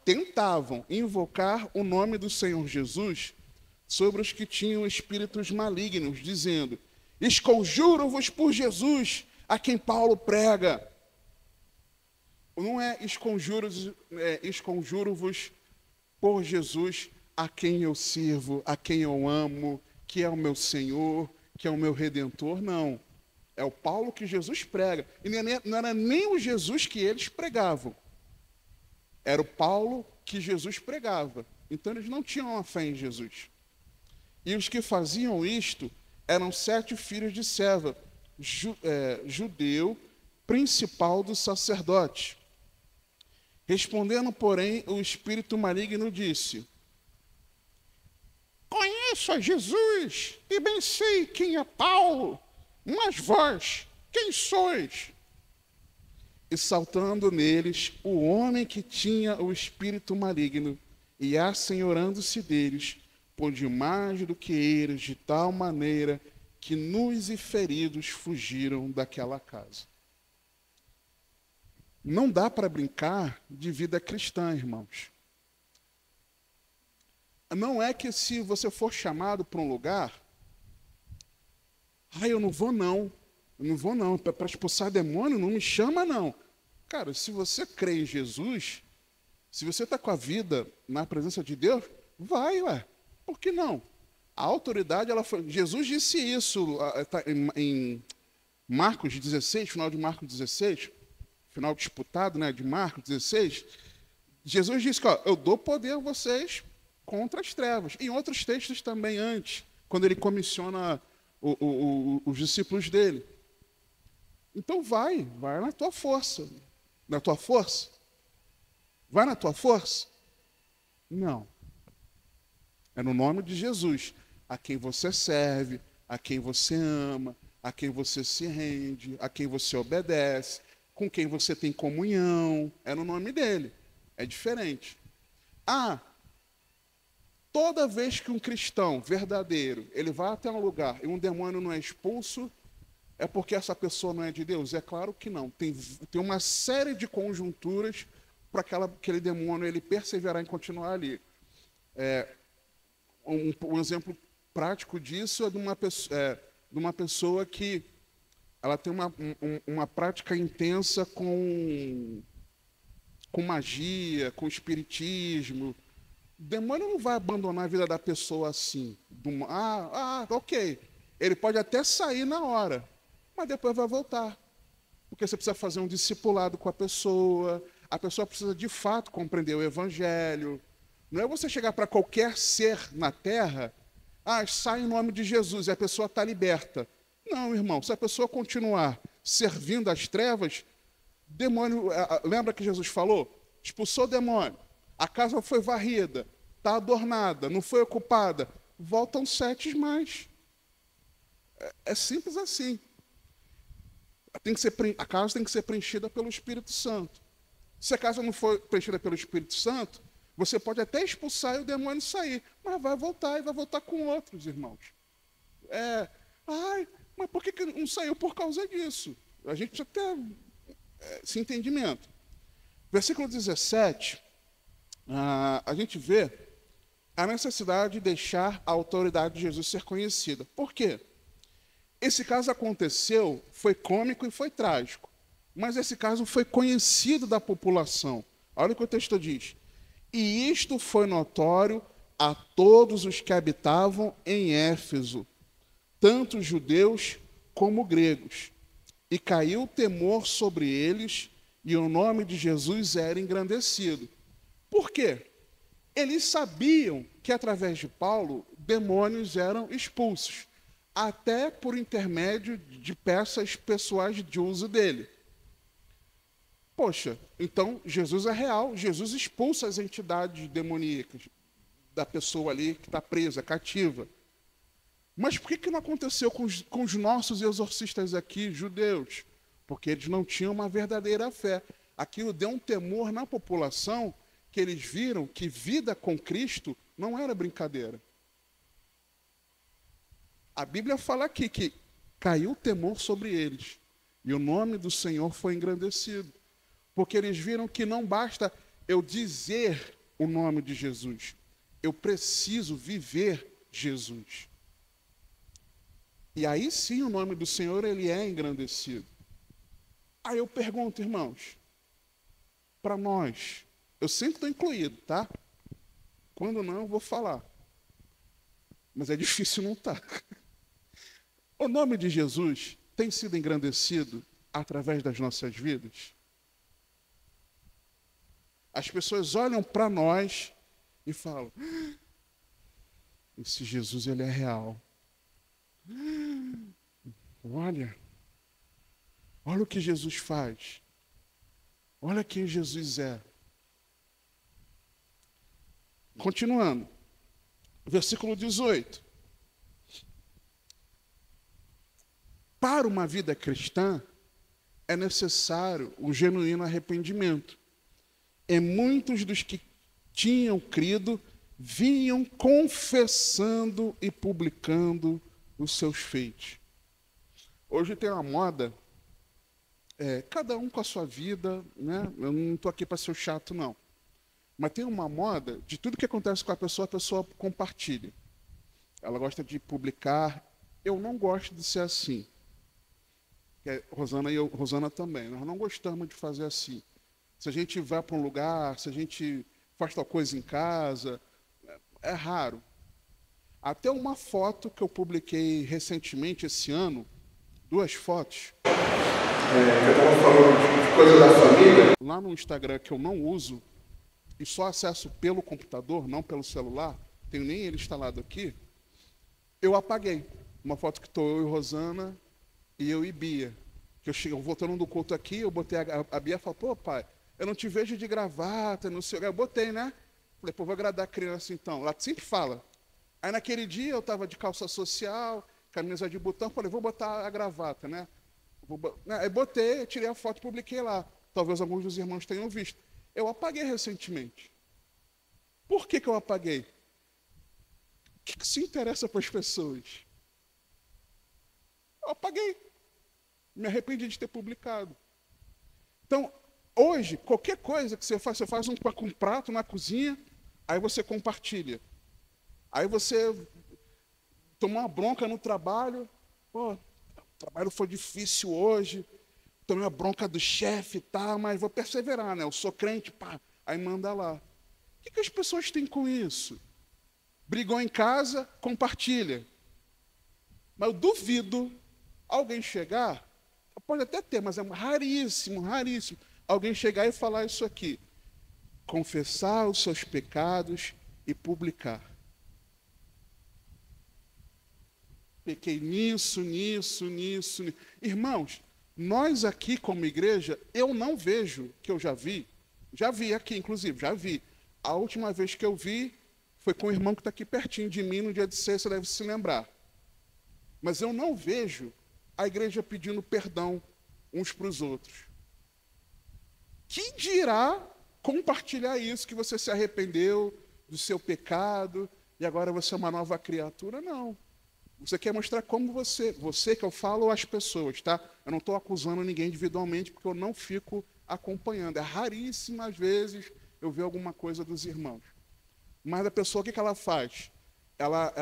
tentavam invocar o nome do Senhor Jesus sobre os que tinham espíritos malignos, dizendo, esconjuro-vos por Jesus, a quem Paulo prega. Não é esconjuro-vos por Jesus, a quem eu sirvo, a quem eu amo, que é o meu Senhor, que é o meu Redentor, não. É o Paulo que Jesus prega. E não era nem o Jesus que eles pregavam. Era o Paulo que Jesus pregava. Então eles não tinham a fé em Jesus. E os que faziam isto eram 7 filhos de Seva, judeu, principal do sacerdote. Respondendo, porém, o espírito maligno disse, conheço a Jesus e bem sei quem é Paulo, mas vós, quem sois? E saltando neles, o homem que tinha o espírito maligno, e assenhorando-se deles, pôde mais do que eles, de tal maneira que nus e feridos fugiram daquela casa. Não dá para brincar de vida cristã, irmãos. Não é que se você for chamado para um lugar, eu não vou não, para expulsar demônio não me chama não. Cara, se você crê em Jesus, se você está com a vida na presença de Deus, vai, por que não? A autoridade, Jesus disse isso tá em Marcos 16, final de Marcos 16, final disputado, né, de Marcos 16, Jesus disse que eu dou poder a vocês contra as trevas. Em outros textos também antes, quando ele comissiona os discípulos dele. Então vai na tua força. Na tua força. Vai na tua força? Não. É no nome de Jesus, a quem você serve, a quem você ama, a quem você se rende, a quem você obedece, com quem você tem comunhão. É no nome dele. É diferente. Toda vez que um cristão verdadeiro, ele vai até um lugar e um demônio não é expulso, é porque essa pessoa não é de Deus? É claro que não. Tem uma série de conjunturas para aquele demônio ele perseverar em continuar ali. Um exemplo prático disso é de uma pessoa que ela tem uma prática intensa com magia, com espiritismo. O demônio não vai abandonar a vida da pessoa assim. Ok. Ele pode até sair na hora, mas depois vai voltar. Porque você precisa fazer um discipulado com a pessoa precisa de fato compreender o evangelho. Não é você chegar para qualquer ser na terra, sai em nome de Jesus e a pessoa está liberta. Não, irmão, se a pessoa continuar servindo às trevas, demônio, lembra que Jesus falou? Expulsou o demônio, a casa foi varrida, está adornada, não foi ocupada, voltam 7 mais. É simples assim. A casa tem que ser preenchida pelo Espírito Santo. Se a casa não for preenchida pelo Espírito Santo, você pode até expulsar e o demônio sair, mas vai voltar e vai voltar com outros, irmãos. Mas por que não saiu? Por causa disso. A gente precisa ter esse entendimento. Versículo 17, a gente vê a necessidade de deixar a autoridade de Jesus ser conhecida. Por quê? Esse caso aconteceu, foi cômico e foi trágico. Mas esse caso foi conhecido da população. Olha o que o texto diz. E isto foi notório a todos os que habitavam em Éfeso, tanto judeus como gregos. E caiu o temor sobre eles, e o nome de Jesus era engrandecido. Por quê? Eles sabiam que, através de Paulo, demônios eram expulsos, até por intermédio de peças pessoais de uso dele. Poxa, então Jesus é real, Jesus expulsa as entidades demoníacas da pessoa ali que está presa, cativa. Mas por que não aconteceu com os nossos exorcistas aqui, judeus? Porque eles não tinham uma verdadeira fé. Aquilo deu um temor na população, que eles viram que vida com Cristo não era brincadeira. A Bíblia fala aqui que caiu o temor sobre eles, e o nome do Senhor foi engrandecido. Porque eles viram que não basta eu dizer o nome de Jesus. Eu preciso viver Jesus. E aí sim o nome do Senhor ele é engrandecido. Aí eu pergunto, irmãos, para nós, eu sempre estou incluído, tá? Quando não, eu vou falar. Mas é difícil não estar. O nome de Jesus tem sido engrandecido através das nossas vidas? As pessoas olham para nós e falam, esse Jesus ele é real. Olha o que Jesus faz. Olha quem Jesus é. Continuando. Versículo 18. Para uma vida cristã, é necessário um genuíno arrependimento. E muitos dos que tinham crido vinham confessando e publicando os seus feitos. Hoje tem uma moda, cada um com a sua vida, né? Eu não estou aqui para ser chato, não. Mas tem uma moda de tudo que acontece com a pessoa compartilha. Ela gosta de publicar. Eu não gosto de ser assim. Rosana e eu, Rosana também. Nós não gostamos de fazer assim. Se a gente vai para um lugar, se a gente faz tal coisa em casa, é raro. Até uma foto que eu publiquei recentemente, esse ano, 2 fotos. Eu estava falando de coisa da família. Lá no Instagram, que eu não uso, e só acesso pelo computador, não pelo celular, tenho nem ele instalado aqui, eu apaguei. Uma foto que estou eu e Rosana, e eu e Bia. Que eu voltando do culto aqui, eu botei a Bia e falei, pô, pai, eu não te vejo de gravata, não sei o que. Eu botei, né? Falei, pô, vou agradar a criança então. Lá sempre fala. Aí naquele dia eu estava de calça social, camisa de botão, falei, vou botar a gravata, né? Aí botei, eu tirei a foto e publiquei lá. Talvez alguns dos irmãos tenham visto. Eu apaguei recentemente. Por que eu apaguei? O que se interessa para as pessoas? Eu apaguei. Me arrependi de ter publicado. Então, hoje, qualquer coisa que você faz um prato na cozinha, aí você compartilha. Aí você toma uma bronca no trabalho, pô, o trabalho foi difícil hoje, tomei uma bronca do chefe, tá, mas vou perseverar, né? Eu sou crente, pá, aí manda lá. O que as pessoas têm com isso? Brigou em casa, compartilha. Mas eu duvido alguém chegar, pode até ter, mas é raríssimo, raríssimo, alguém chegar e falar isso aqui. Confessar os seus pecados e publicar. Pequei nisso. Irmãos, nós aqui como igreja, eu não vejo, que eu já vi aqui, inclusive, já vi. A última vez que eu vi foi com o irmão que está aqui pertinho de mim, no dia de sexta, deve se lembrar. Mas eu não vejo a igreja pedindo perdão uns para os outros. Que dirá compartilhar isso, que você se arrependeu do seu pecado e agora você é uma nova criatura? Não. Você quer mostrar como você que eu falo às pessoas, tá? Eu não estou acusando ninguém individualmente, porque eu não fico acompanhando. É raríssimas vezes eu ver alguma coisa dos irmãos. Mas a pessoa, o que ela faz? Ela,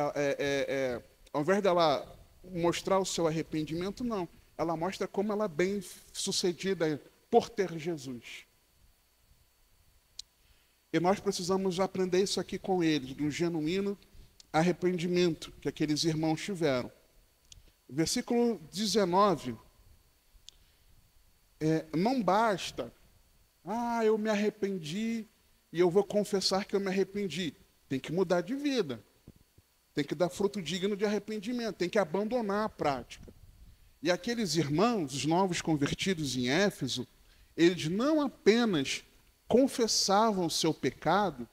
ao invés dela mostrar o seu arrependimento, não. Ela mostra como ela é bem sucedida por ter Jesus. E nós precisamos aprender isso aqui com eles, de um genuíno arrependimento que aqueles irmãos tiveram. Versículo 19. Não basta, eu me arrependi e eu vou confessar que eu me arrependi. Tem que mudar de vida. Tem que dar fruto digno de arrependimento. Tem que abandonar a prática. E aqueles irmãos, os novos convertidos em Éfeso, eles não apenas confessavam o seu pecado,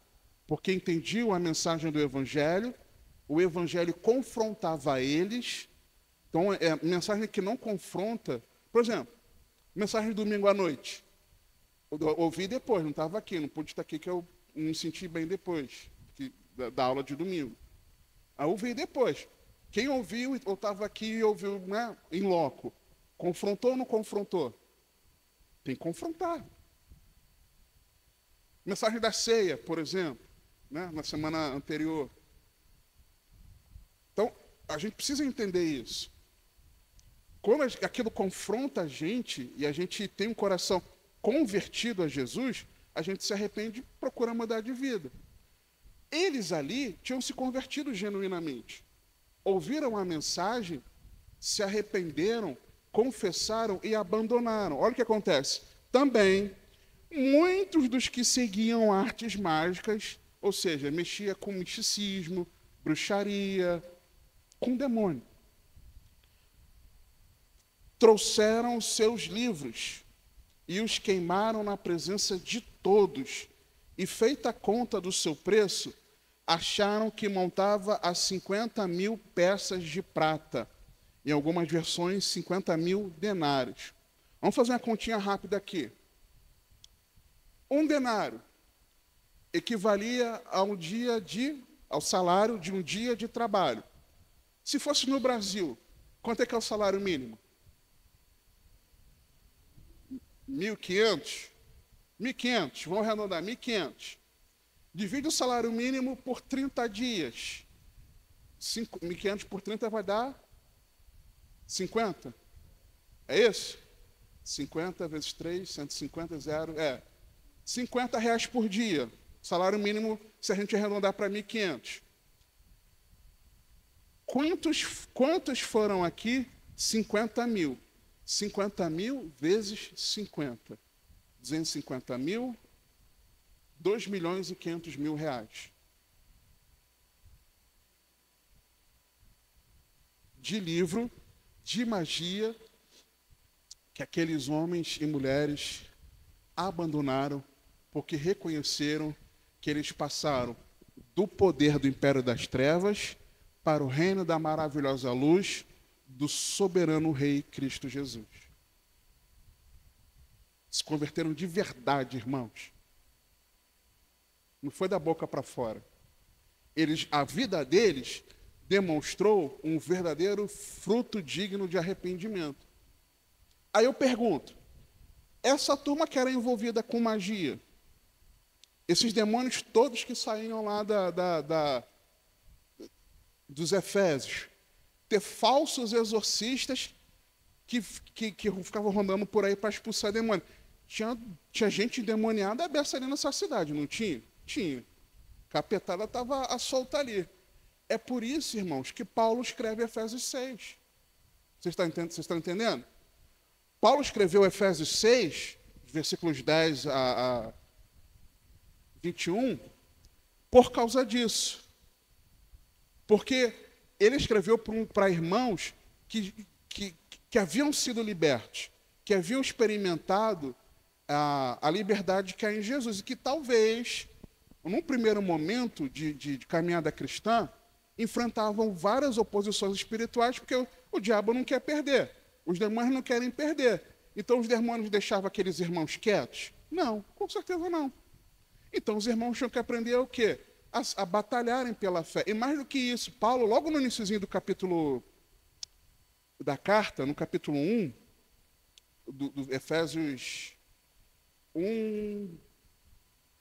porque entendiam a mensagem do Evangelho, o Evangelho confrontava eles. Então, é mensagem que não confronta. Por exemplo, mensagem de domingo à noite. Eu ouvi depois, não estava aqui, não pude estar aqui, que eu me senti bem depois da aula de domingo. Aí eu ouvi depois. Quem ouviu, ou estava aqui e ouviu, né, em loco, confrontou ou não confrontou? Tem que confrontar. Mensagem da ceia, por exemplo, né, na semana anterior. Então, a gente precisa entender isso. Quando aquilo confronta a gente, e a gente tem um coração convertido a Jesus, a gente se arrepende e procura mudar de vida. Eles ali tinham se convertido genuinamente. Ouviram a mensagem, se arrependeram, confessaram e abandonaram. Olha o que acontece. Também, muitos dos que seguiam artes mágicas, ou seja, mexia com misticismo, bruxaria, com demônio, trouxeram seus livros e os queimaram na presença de todos, e feita a conta do seu preço, acharam que montava a 50.000 peças de prata, em algumas versões 50.000 denários. Vamos fazer uma continha rápida aqui. Um denário equivalia ao salário de um dia de trabalho. Se fosse no Brasil, quanto é que é o salário mínimo? 1.500? 1.500, vamos arredondar, 1.500. Divide o salário mínimo por 30 dias. 1.500 por 30 vai dar 50? É isso? 50 vezes 3, 150, zero, 50 reais por dia. Salário mínimo, se a gente arredondar para 1.500. Quantos foram aqui? 50.000. 50.000 vezes 50. 250.000, 2.500.000 reais. De livro, de magia, que aqueles homens e mulheres abandonaram, porque reconheceram que eles passaram do poder do império das trevas para o reino da maravilhosa luz do soberano Rei Cristo Jesus. Se converteram de verdade, irmãos. Não foi da boca para fora. A vida deles demonstrou um verdadeiro fruto digno de arrependimento. Aí eu pergunto, essa turma que era envolvida com magia, esses demônios todos que saíam lá dos Efésios, ter falsos exorcistas que ficavam rondando por aí para expulsar demônio. Tinha gente endemoniada a beça ali nessa cidade, não tinha? Tinha. Capetada estava solta ali. É por isso, irmãos, que Paulo escreve Efésios 6. Vocês estão entendendo? Paulo escreveu Efésios 6, versículos 10 a 21, por causa disso. Porque ele escreveu para irmãos que haviam sido libertos, que haviam experimentado a liberdade que há em Jesus, e que talvez, num primeiro momento de caminhada cristã, enfrentavam várias oposições espirituais, porque o diabo não quer perder, os demônios não querem perder. Então os demônios deixavam aqueles irmãos quietos? Não, com certeza não. Então os irmãos tinham que aprender o quê? A batalharem pela fé. E mais do que isso, Paulo, logo no iniciozinho do capítulo da carta, no capítulo 1, do Efésios 1,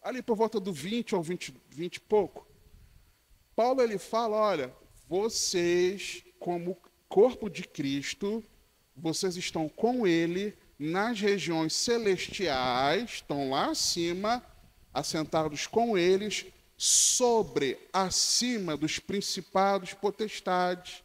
ali por volta do 20 ou 20 e pouco, Paulo ele fala, olha, vocês como corpo de Cristo, vocês estão com ele nas regiões celestiais, estão lá acima, assentados com eles, acima dos principados, potestades.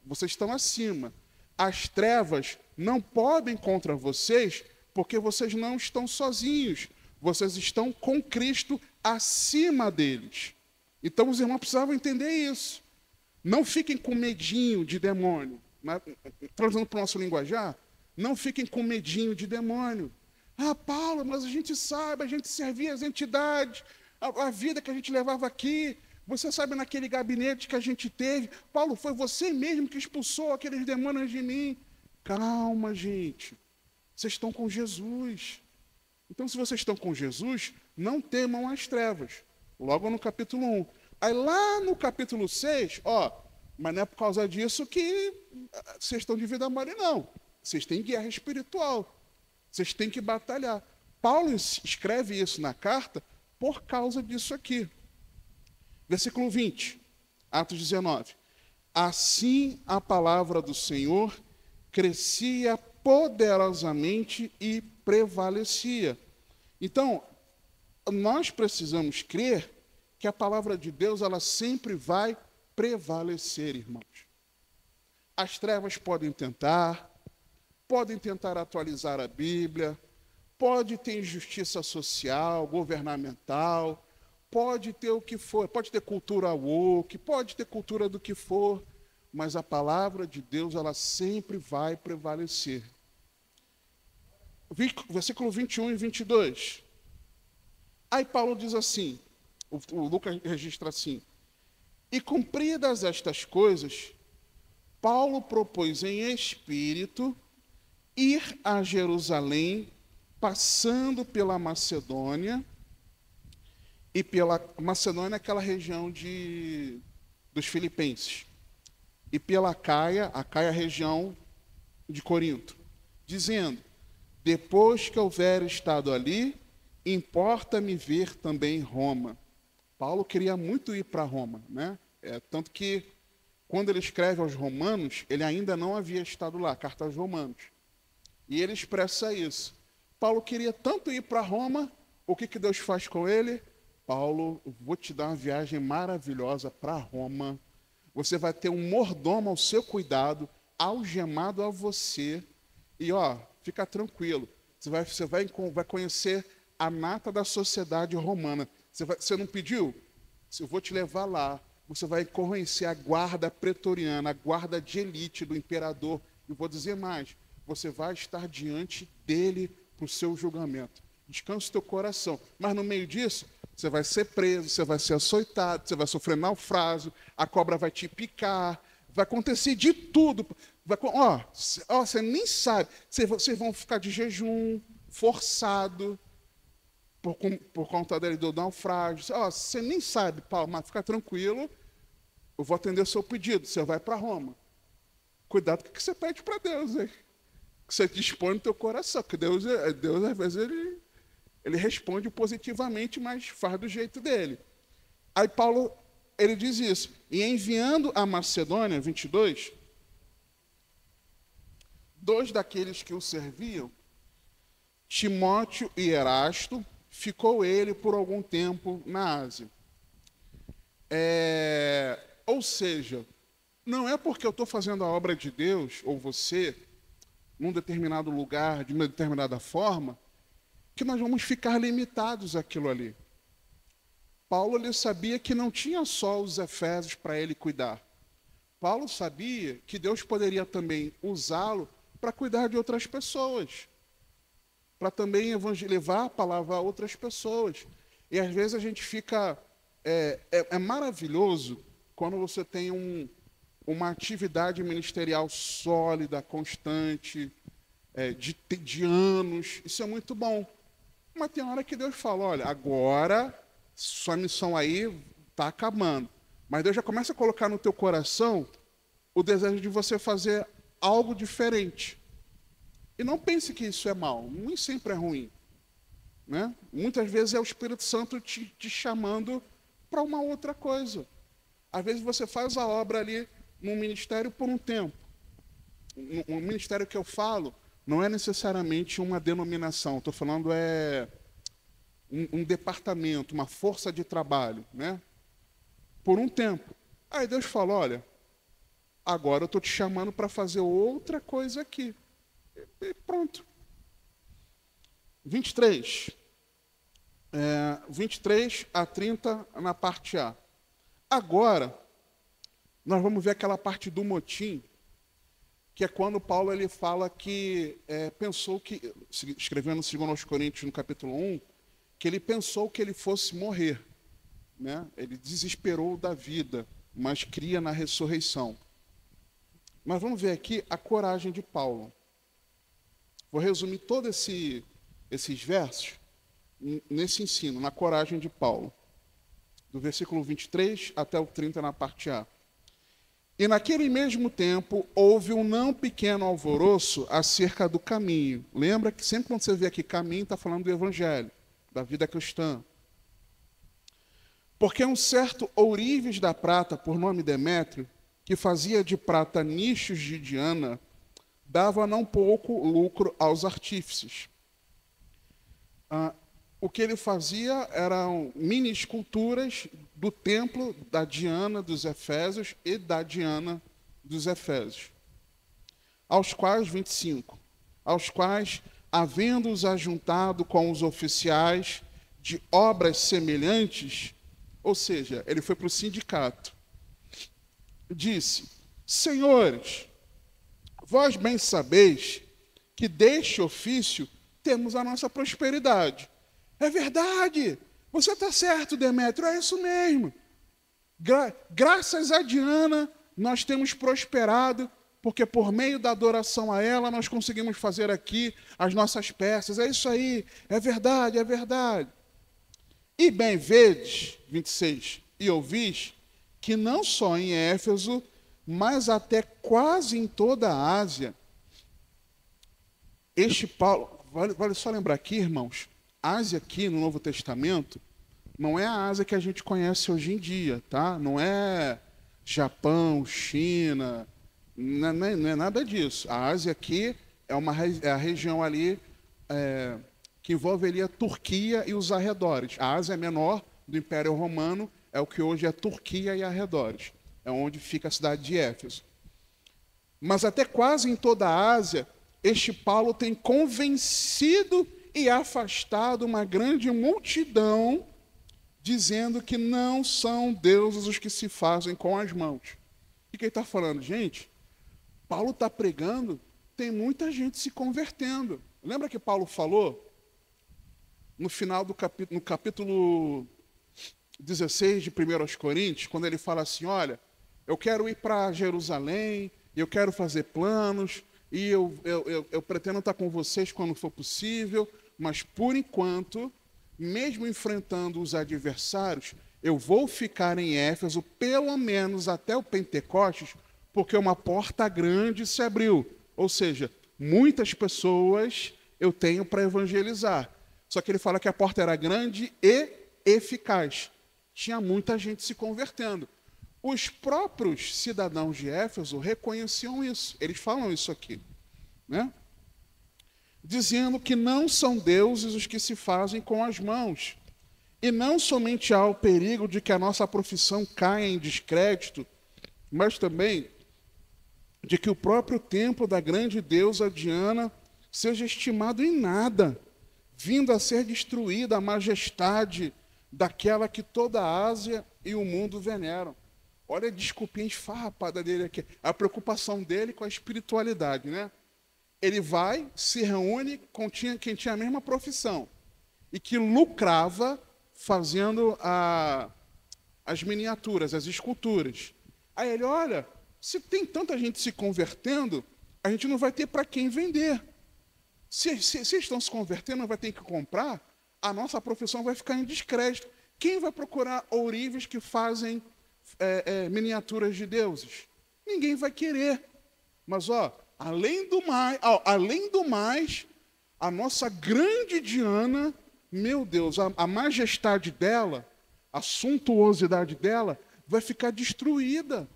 Vocês estão acima. As trevas não podem contra vocês, porque vocês não estão sozinhos. Vocês estão com Cristo acima deles. Então os irmãos precisavam entender isso. Não fiquem com medinho de demônio. Trazendo para o nosso linguajar, não fiquem com medinho de demônio. Ah, Paulo, mas a gente sabe, a gente servia as entidades, a vida que a gente levava aqui. Você sabe, naquele gabinete que a gente teve, Paulo, foi você mesmo que expulsou aqueles demônios de mim. Calma, gente. Vocês estão com Jesus. Então, se vocês estão com Jesus, não temam as trevas. Logo no capítulo 1. Aí lá no capítulo 6, mas não é por causa disso que vocês estão de vida mole, não. Vocês têm guerra espiritual. Vocês têm que batalhar. Paulo escreve isso na carta por causa disso aqui. Versículo 20, Atos 19. Assim a palavra do Senhor crescia poderosamente e prevalecia. Então, nós precisamos crer que a palavra de Deus ela sempre vai prevalecer, irmãos. As trevas podem tentar atualizar a Bíblia, pode ter injustiça social, governamental, pode ter o que for, pode ter cultura woke, pode ter cultura do que for, mas a palavra de Deus ela sempre vai prevalecer. Versículo 21 e 22. Aí Paulo diz assim, o Lucas registra assim, e cumpridas estas coisas, Paulo propôs em espírito ir a Jerusalém, passando pela Macedônia, e pela Macedônia, aquela região dos Filipenses, e pela a Caia, região de Corinto, dizendo, depois que houver estado ali, importa-me ver também Roma. Paulo queria muito ir para Roma, né? Tanto que, quando ele escreve aos Romanos, ele ainda não havia estado lá, carta aos Romanos. E ele expressa isso. Paulo queria tanto ir para Roma, o que Deus faz com ele? Paulo, vou te dar uma viagem maravilhosa para Roma. Você vai ter um mordomo ao seu cuidado, algemado a você. E, fica tranquilo. Você vai conhecer a nata da sociedade romana. Você não pediu? Eu vou te levar lá. Você vai conhecer a guarda pretoriana, a guarda de elite do imperador. E vou dizer mais, você vai estar diante dele para o seu julgamento. Descansa o teu coração. Mas no meio disso, você vai ser preso, você vai ser açoitado, você vai sofrer naufrágio, a cobra vai te picar, vai acontecer de tudo. Você nem sabe. Vocês vão ficar de jejum, forçado, por conta dele do naufrágio. Você nem sabe, Paulo, mas fica tranquilo, eu vou atender o seu pedido, você vai para Roma. Cuidado com o que você pede para Deus, hein? Que você dispõe no teu coração, porque Deus às vezes, ele responde positivamente, mas faz do jeito dele. Aí Paulo, ele diz isso. E enviando a Macedônia, 22, dois daqueles que o serviam, Timóteo e Erasto, ficou ele por algum tempo na Ásia. Ou seja, não é porque eu estou fazendo a obra de Deus, ou você, num determinado lugar, de uma determinada forma, que nós vamos ficar limitados àquilo ali. Paulo, ele sabia que não tinha só os Efésios para ele cuidar. Paulo sabia que Deus poderia também usá-lo para cuidar de outras pessoas, para também levar a palavra a outras pessoas. E às vezes a gente fica... É maravilhoso quando você tem uma atividade ministerial sólida, constante, de anos. Isso é muito bom. Mas tem hora que Deus fala, olha, agora sua missão aí está acabando. Mas Deus já começa a colocar no teu coração o desejo de você fazer algo diferente. E não pense que isso é mal, nem sempre é ruim. Né? Muitas vezes é o Espírito Santo te chamando para uma outra coisa. Às vezes você faz a obra ali no ministério por um tempo. O ministério que eu falo não é necessariamente uma denominação, estou falando um departamento, uma força de trabalho, né? Por um tempo. Aí Deus fala, olha, agora eu estou te chamando para fazer outra coisa aqui. E pronto. 23. 23 a 30 na parte A. Agora, nós vamos ver aquela parte do motim, que é quando Paulo ele fala que pensou que, escrevendo em 2 Coríntios, no capítulo 1, que ele pensou que ele fosse morrer. Né? Ele desesperou da vida, mas cria na ressurreição. Mas vamos ver aqui a coragem de Paulo. Vou resumir todos esses versos nesse ensino, na coragem de Paulo. Do versículo 23 até o 30 na parte A. E naquele mesmo tempo houve um não pequeno alvoroço acerca do caminho. Lembra que sempre quando você vê aqui caminho, está falando do evangelho, da vida cristã. Porque um certo ourives da prata, por nome Demétrio, que fazia de prata nichos de Diana, dava não pouco lucro aos artífices. O que ele fazia eram mini esculturas do templo da Diana dos Efésios e da Diana dos Efésios. Aos quais, 25, aos quais, havendo-os ajuntado com os oficiais de obras semelhantes, ou seja, ele foi para o sindicato, disse, senhores, vós bem sabeis que deste ofício temos a nossa prosperidade. É verdade, você está certo, Demétrio, é isso mesmo. Graças a Diana, nós temos prosperado, porque por meio da adoração a ela, nós conseguimos fazer aqui as nossas peças. É isso aí, é verdade, é verdade. E bem vedes, 26, e ouvis, que não só em Éfeso, mas até quase em toda a Ásia, este Paulo, vale só lembrar aqui, irmãos, Ásia aqui no Novo Testamento não é a Ásia que a gente conhece hoje em dia, tá? Não é Japão, China, não é nada disso. A Ásia aqui é a região ali que envolve ali a Turquia e os arredores. A Ásia menor do Império Romano é o que hoje é Turquia e arredores. É onde fica a cidade de Éfeso. Mas até quase em toda a Ásia, este Paulo tem convencido e afastado uma grande multidão, dizendo que não são deuses os que se fazem com as mãos. E quem está falando? Gente, Paulo está pregando, tem muita gente se convertendo. Lembra que Paulo falou no final do capítulo, no capítulo 16 de 1 Coríntios, quando ele fala assim, olha, eu quero ir para Jerusalém, eu quero fazer planos, e eu pretendo estar com vocês quando for possível, mas por enquanto, mesmo enfrentando os adversários, eu vou ficar em Éfeso pelo menos até o Pentecostes, porque uma porta grande se abriu. Ou seja, muitas pessoas eu tenho para evangelizar. Só que ele fala que a porta era grande e eficaz. Tinha muita gente se convertendo. Os próprios cidadãos de Éfeso reconheciam isso. Eles falam isso aqui, né? Dizendo que não são deuses os que se fazem com as mãos. E não somente há o perigo de que a nossa profissão caia em descrédito, mas também de que o próprio templo da grande deusa Diana seja estimado em nada, vindo a ser destruída a majestade daquela que toda a Ásia e o mundo veneram. Olha a desculpinha esfarrapada dele aqui, a preocupação dele com a espiritualidade, né? Ele vai, se reúne com quem tinha a mesma profissão e que lucrava fazendo as miniaturas, as esculturas. Aí ele, olha, se tem tanta gente se convertendo, a gente não vai ter para quem vender. Se estão se convertendo, não vai ter que comprar, a nossa profissão vai ficar em descrédito. Quem vai procurar ourives que fazem miniaturas de deuses? Ninguém vai querer. Mas, além do mais, a nossa grande Diana, meu Deus, a majestade dela, a suntuosidade dela, vai ficar destruída.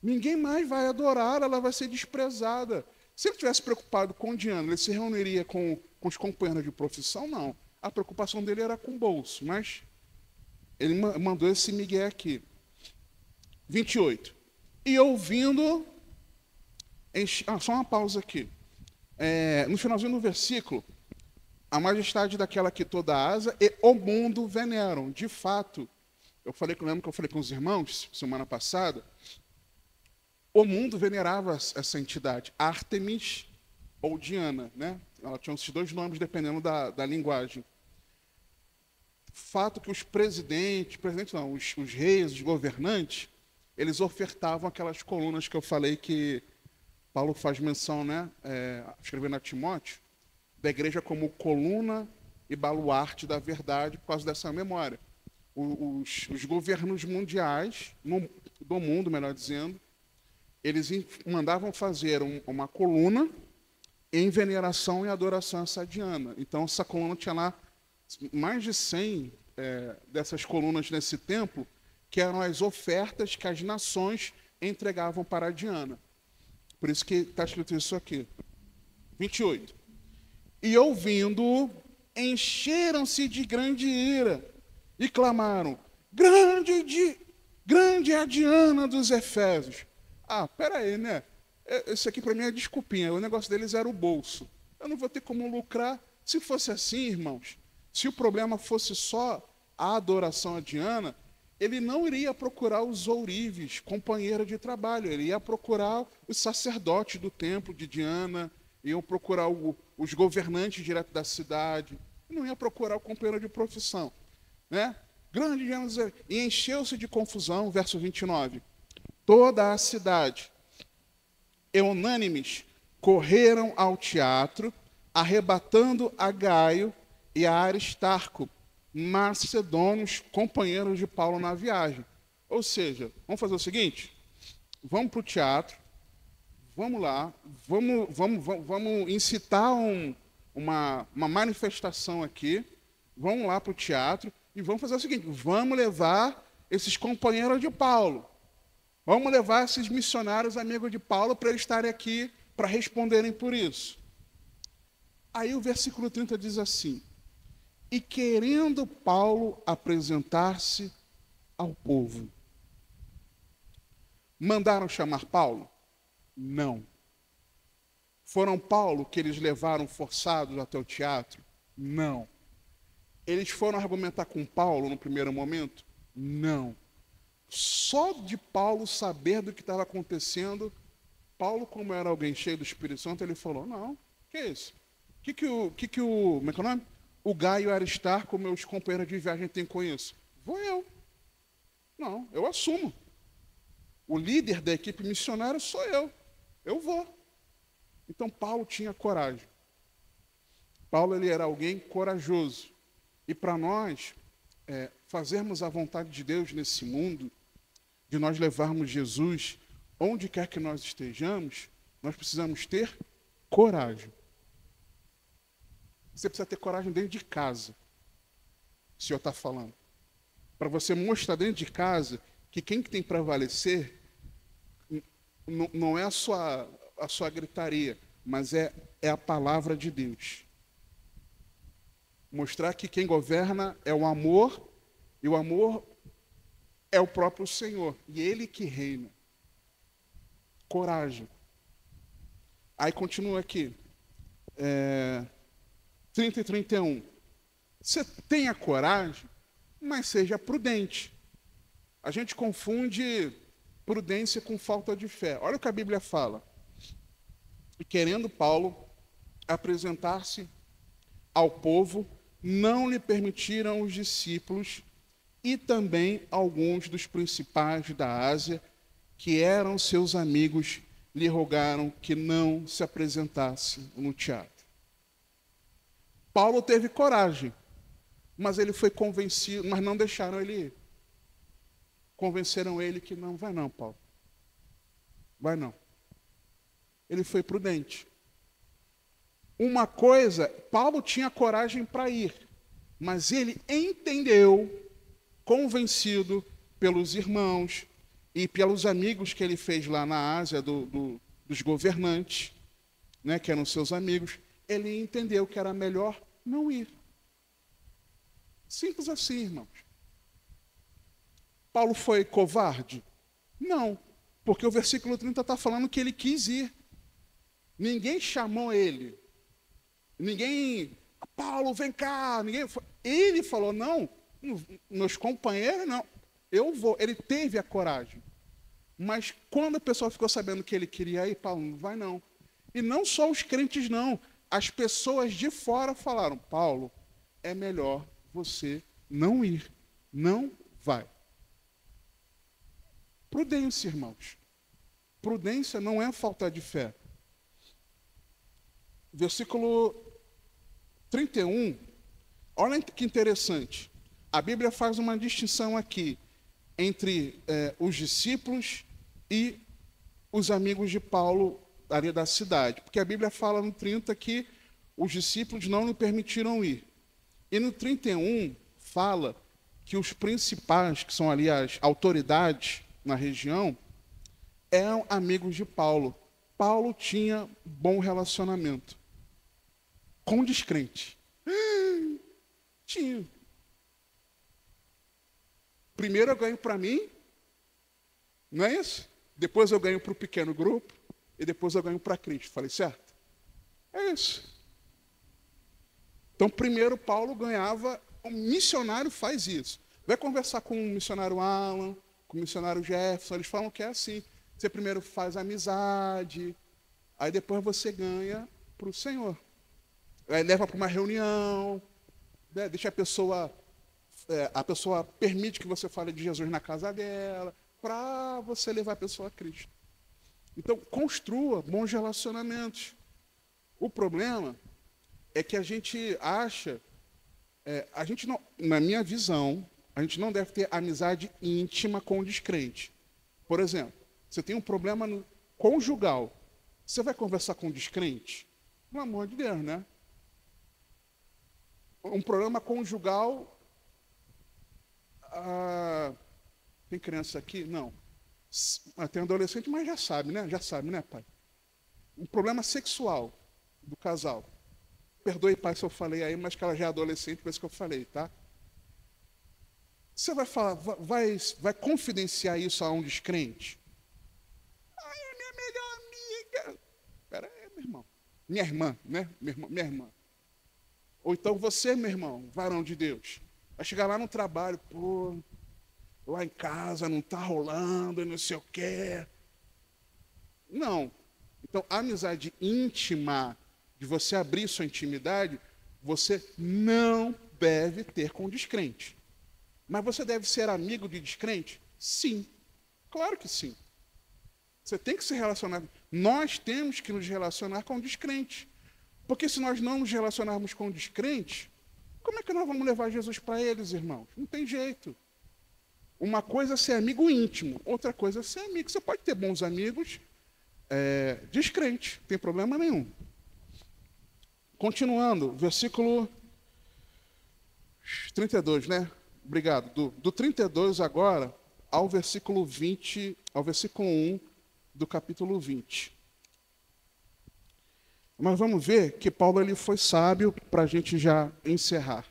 Ninguém mais vai adorar, ela vai ser desprezada. Se ele estivesse preocupado com Diana, ele se reuniria com os companheiros de profissão? Não. A preocupação dele era com o bolso, mas ele mandou esse migué aqui. 28. E ouvindo... só uma pausa aqui. No finalzinho do versículo, a majestade daquela que toda a asa e o mundo veneram. De fato, lembro que eu falei com os irmãos semana passada, o mundo venerava essa entidade, Ártemis ou Diana, né? Ela tinha esses dois nomes dependendo da linguagem. Fato que os os reis, os governantes, eles ofertavam aquelas colunas que eu falei que Paulo faz menção, né? Escrevendo a Timóteo, da igreja como coluna e baluarte da verdade por causa dessa memória. Os governos mundiais, do mundo, melhor dizendo, eles mandavam fazer uma coluna em veneração e adoração a essa Diana. Então, essa coluna tinha lá mais de 100 dessas colunas nesse templo, que eram as ofertas que as nações entregavam para a Diana. Por isso que está escrito isso aqui. 28. E ouvindo, encheram-se de grande ira e clamaram, grande é a Diana dos Efésios. Pera aí, né? Isso aqui para mim é desculpinha. O negócio deles era o bolso. Eu não vou ter como lucrar. Se fosse assim, irmãos, se o problema fosse só a adoração a Diana, ele não iria procurar os ourives, companheiro de trabalho. Ele ia procurar os sacerdotes do templo de Diana, iam procurar os governantes direto da cidade. Não ia procurar o companheiro de profissão, né? Grande Diana, e encheu-se de confusão, verso 29. Toda a cidade, e unânimes, correram ao teatro, arrebatando a Gaio e a Aristarco, macedônios, companheiros de Paulo na viagem. Ou seja, vamos fazer o seguinte, vamos para o teatro, vamos lá, vamos incitar uma manifestação aqui, vamos lá para o teatro e vamos fazer o seguinte, vamos levar esses companheiros de Paulo. Vamos levar esses missionários amigos de Paulo para eles estarem aqui para responderem por isso. Aí o versículo 30 diz assim, e querendo Paulo apresentar-se ao povo, mandaram chamar Paulo? Não. Foram Paulo que eles levaram forçados até o teatro? Não. Eles foram argumentar com Paulo no primeiro momento? Não. Só de Paulo saber do que estava acontecendo, Paulo, como era alguém cheio do Espírito Santo, ele falou, não, que é isso? Como é que é o nome? o Gaio e o Aristarco, meus companheiros de viagem, têm com isso? Vou eu. Não, eu assumo. O líder da equipe missionária sou eu. Eu vou. Então Paulo tinha coragem. Paulo ele era alguém corajoso. E para nós fazermos a vontade de Deus nesse mundo, de nós levarmos Jesus onde quer que nós estejamos, nós precisamos ter coragem. Você precisa ter coragem dentro de casa, o Senhor está falando. Para você mostrar dentro de casa que quem tem que prevalecer não é a sua gritaria, mas é a palavra de Deus. Mostrar que quem governa é o amor, e o amor é o próprio Senhor, e Ele que reina. Coragem. Aí continua aqui, 30 e 31. Você tenha coragem, mas seja prudente. A gente confunde prudência com falta de fé. Olha o que a Bíblia fala. E querendo Paulo apresentar-se ao povo, não lhe permitiram os discípulos e também alguns dos principais da Ásia, que eram seus amigos, lhe rogaram que não se apresentasse no teatro. Paulo teve coragem, mas ele foi convencido, mas não deixaram ele ir. Convenceram ele que não, vai não, Paulo. Vai não. Ele foi prudente. Uma coisa, Paulo tinha coragem para ir, mas ele entendeu, convencido pelos irmãos e pelos amigos que ele fez lá na Ásia, dos governantes, né, que eram seus amigos, ele entendeu que era melhor não ir. Simples assim, irmãos. Paulo foi covarde? Não, porque o versículo 30 está falando que ele quis ir. Ninguém chamou ele. Ninguém, Paulo, vem cá. Ele falou, não, meus companheiros, não, eu vou. Ele teve a coragem. Mas quando o pessoal ficou sabendo que ele queria ir, Paulo, não vai não. E não só os crentes, não. As pessoas de fora falaram, Paulo, é melhor você não ir. Não vai. Prudência, irmãos. Prudência não é falta de fé. Versículo 31, olha que interessante. A Bíblia faz uma distinção aqui entre os discípulos e os amigos de Paulo ali da cidade. Porque a Bíblia fala no 30 que os discípulos não lhe permitiram ir. E no 31 fala que os principais, que são ali as autoridades na região, eram amigos de Paulo. Paulo tinha bom relacionamento com descrente. Tinha. Primeiro eu ganho para mim, não é isso? Depois eu ganho para o pequeno grupo e depois eu ganho para Cristo. Falei certo? É isso. Então, primeiro Paulo ganhava, o missionário faz isso. Vai conversar com o missionário Alan, com o missionário Jefferson, eles falam que é assim. Você primeiro faz amizade, aí depois você ganha para o Senhor. Aí leva para uma reunião, né, deixa a pessoa permite que você fale de Jesus na casa dela, para você levar a pessoa a Cristo. Então, construa bons relacionamentos. O problema é que a gente acha, a gente não, na minha visão, a gente não deve ter amizade íntima com o descrente. Por exemplo, você tem um problema conjugal, você vai conversar com o descrente? Pelo amor de Deus, né? Um problema conjugal, tem criança aqui? Não. Tem adolescente, mas já sabe, né, pai? Um problema sexual do casal. Perdoe, pai, se eu falei aí, mas que ela já é adolescente, por isso que eu falei, tá? Você vai falar, vai confidenciar isso a um descrente? Ai, é minha melhor amiga. Espera aí, meu irmão. Minha irmã, né? Minha irmã. Ou então você, meu irmão, varão de Deus, vai chegar lá no trabalho, pô, lá em casa não está rolando, não sei o quê. Não. Então, a amizade íntima, de você abrir sua intimidade, você não deve ter com descrente. Mas você deve ser amigo de descrente? Sim, claro que sim. Você tem que se relacionar. Nós temos que nos relacionar com descrente. Porque se nós não nos relacionarmos com descrente, como é que nós vamos levar Jesus para eles, irmãos? Não tem jeito. Uma coisa é ser amigo íntimo, outra coisa é ser amigo. Você pode ter bons amigos descrentes, não tem problema nenhum. Continuando, versículo 32, né? Obrigado. Do 32 agora ao versículo 20, ao versículo 1 do capítulo 20. Mas vamos ver que Paulo ele foi sábio para a gente já encerrar.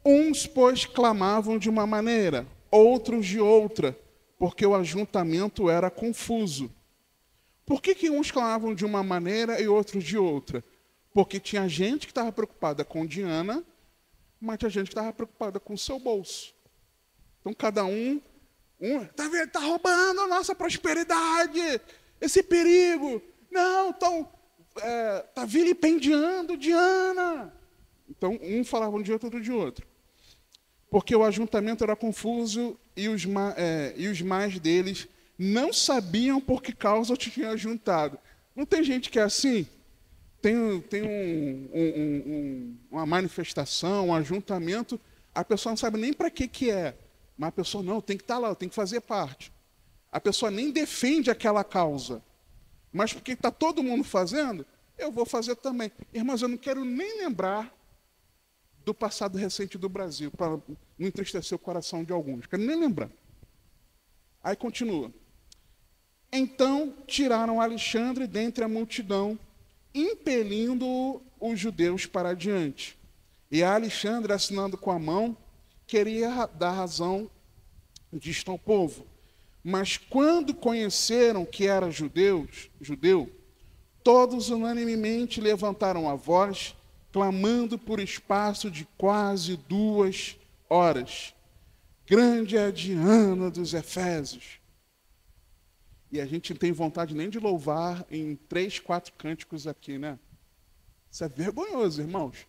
Uns, pois, clamavam de uma maneira, outros de outra, porque o ajuntamento era confuso. Por que uns clamavam de uma maneira e outros de outra? Porque tinha gente que estava preocupada com Diana, mas tinha gente que estava preocupada com o seu bolso. Então, cada um está vendo, está roubando a nossa prosperidade, esse perigo. Não, está vilipendiando Diana. Então, um falava um de outro, outro de outro. Porque o ajuntamento era confuso e os mais deles não sabiam por que causa eu tinha juntado. Não tem gente que é assim? Tem uma manifestação, um ajuntamento, a pessoa não sabe nem para que é. Mas a pessoa, não, tem que estar lá, tem que fazer parte. A pessoa nem defende aquela causa. Mas porque está todo mundo fazendo, eu vou fazer também. Irmãos, eu não quero nem lembrar do passado recente do Brasil, para não entristecer o coração de alguns. Quero nem lembrar. Aí continua. Então tiraram Alexandre dentre a multidão, impelindo os judeus para adiante. E Alexandre, assinando com a mão, queria dar razão disto ao povo. Mas quando conheceram que era judeu, todos unanimemente levantaram a voz, clamando por espaço de quase 2 horas. Grande é a Diana dos Efésios. E a gente não tem vontade nem de louvar em 3, 4 cânticos aqui, né? Isso é vergonhoso, irmãos.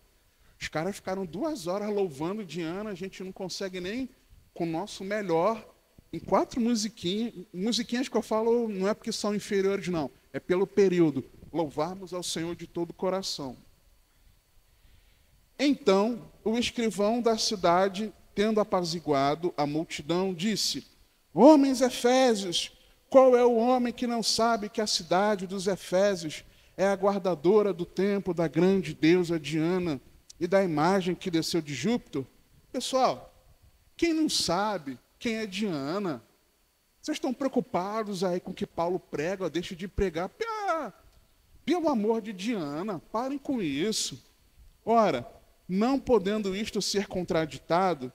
Os caras ficaram 2 horas louvando Diana, a gente não consegue nem, com o nosso melhor, em 4 musiquinhas que eu falo, não é porque são inferiores, não. É pelo período. Louvarmos ao Senhor de todo o coração. Então, o escrivão da cidade, tendo apaziguado a multidão, disse: Homens efésios, qual é o homem que não sabe que a cidade dos Efésios é a guardadora do templo da grande deusa Diana e da imagem que desceu de Júpiter? Pessoal, quem não sabe quem é Diana? Vocês estão preocupados aí com o que Paulo prega, deixa de pregar. Pelo amor de Diana, parem com isso. Ora, não podendo isto ser contraditado,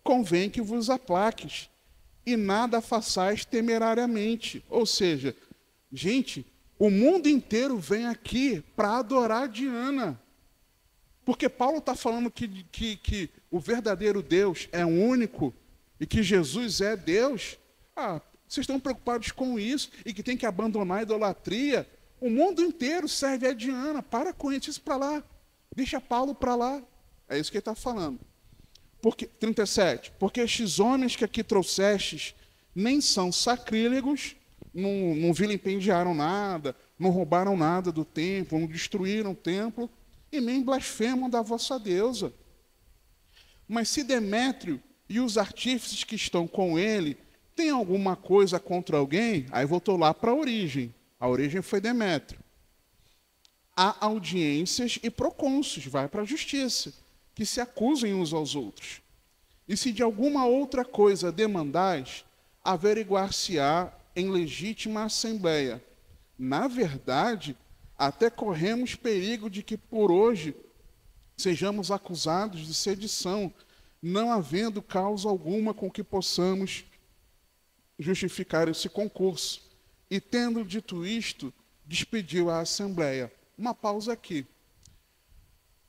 convém que vos aplaques e nada façais temerariamente. Ou seja, gente, o mundo inteiro vem aqui para adorar Diana. Porque Paulo está falando que o verdadeiro Deus é único e que Jesus é Deus. Vocês estão preocupados com isso e que tem que abandonar a idolatria. O mundo inteiro serve a Diana. Para com isso para lá. Deixa Paulo para lá. É isso que ele está falando. 37. Porque estes homens que aqui trouxestes nem são sacrílegos, não vilipendiaram nada, não roubaram nada do templo, não destruíram o templo, e nem blasfemam da vossa deusa. Mas se Demétrio e os artífices que estão com ele têm alguma coisa contra alguém, aí voltou lá para a origem. A origem foi Demétrio. Há audiências e procônsules, vai para a justiça, que se acusem uns aos outros. E se de alguma outra coisa demandais, averiguar-se-á em legítima assembleia. Na verdade, até corremos perigo de que por hoje sejamos acusados de sedição, não havendo causa alguma com que possamos justificar esse concurso. E tendo dito isto, despediu a assembleia. Uma pausa aqui.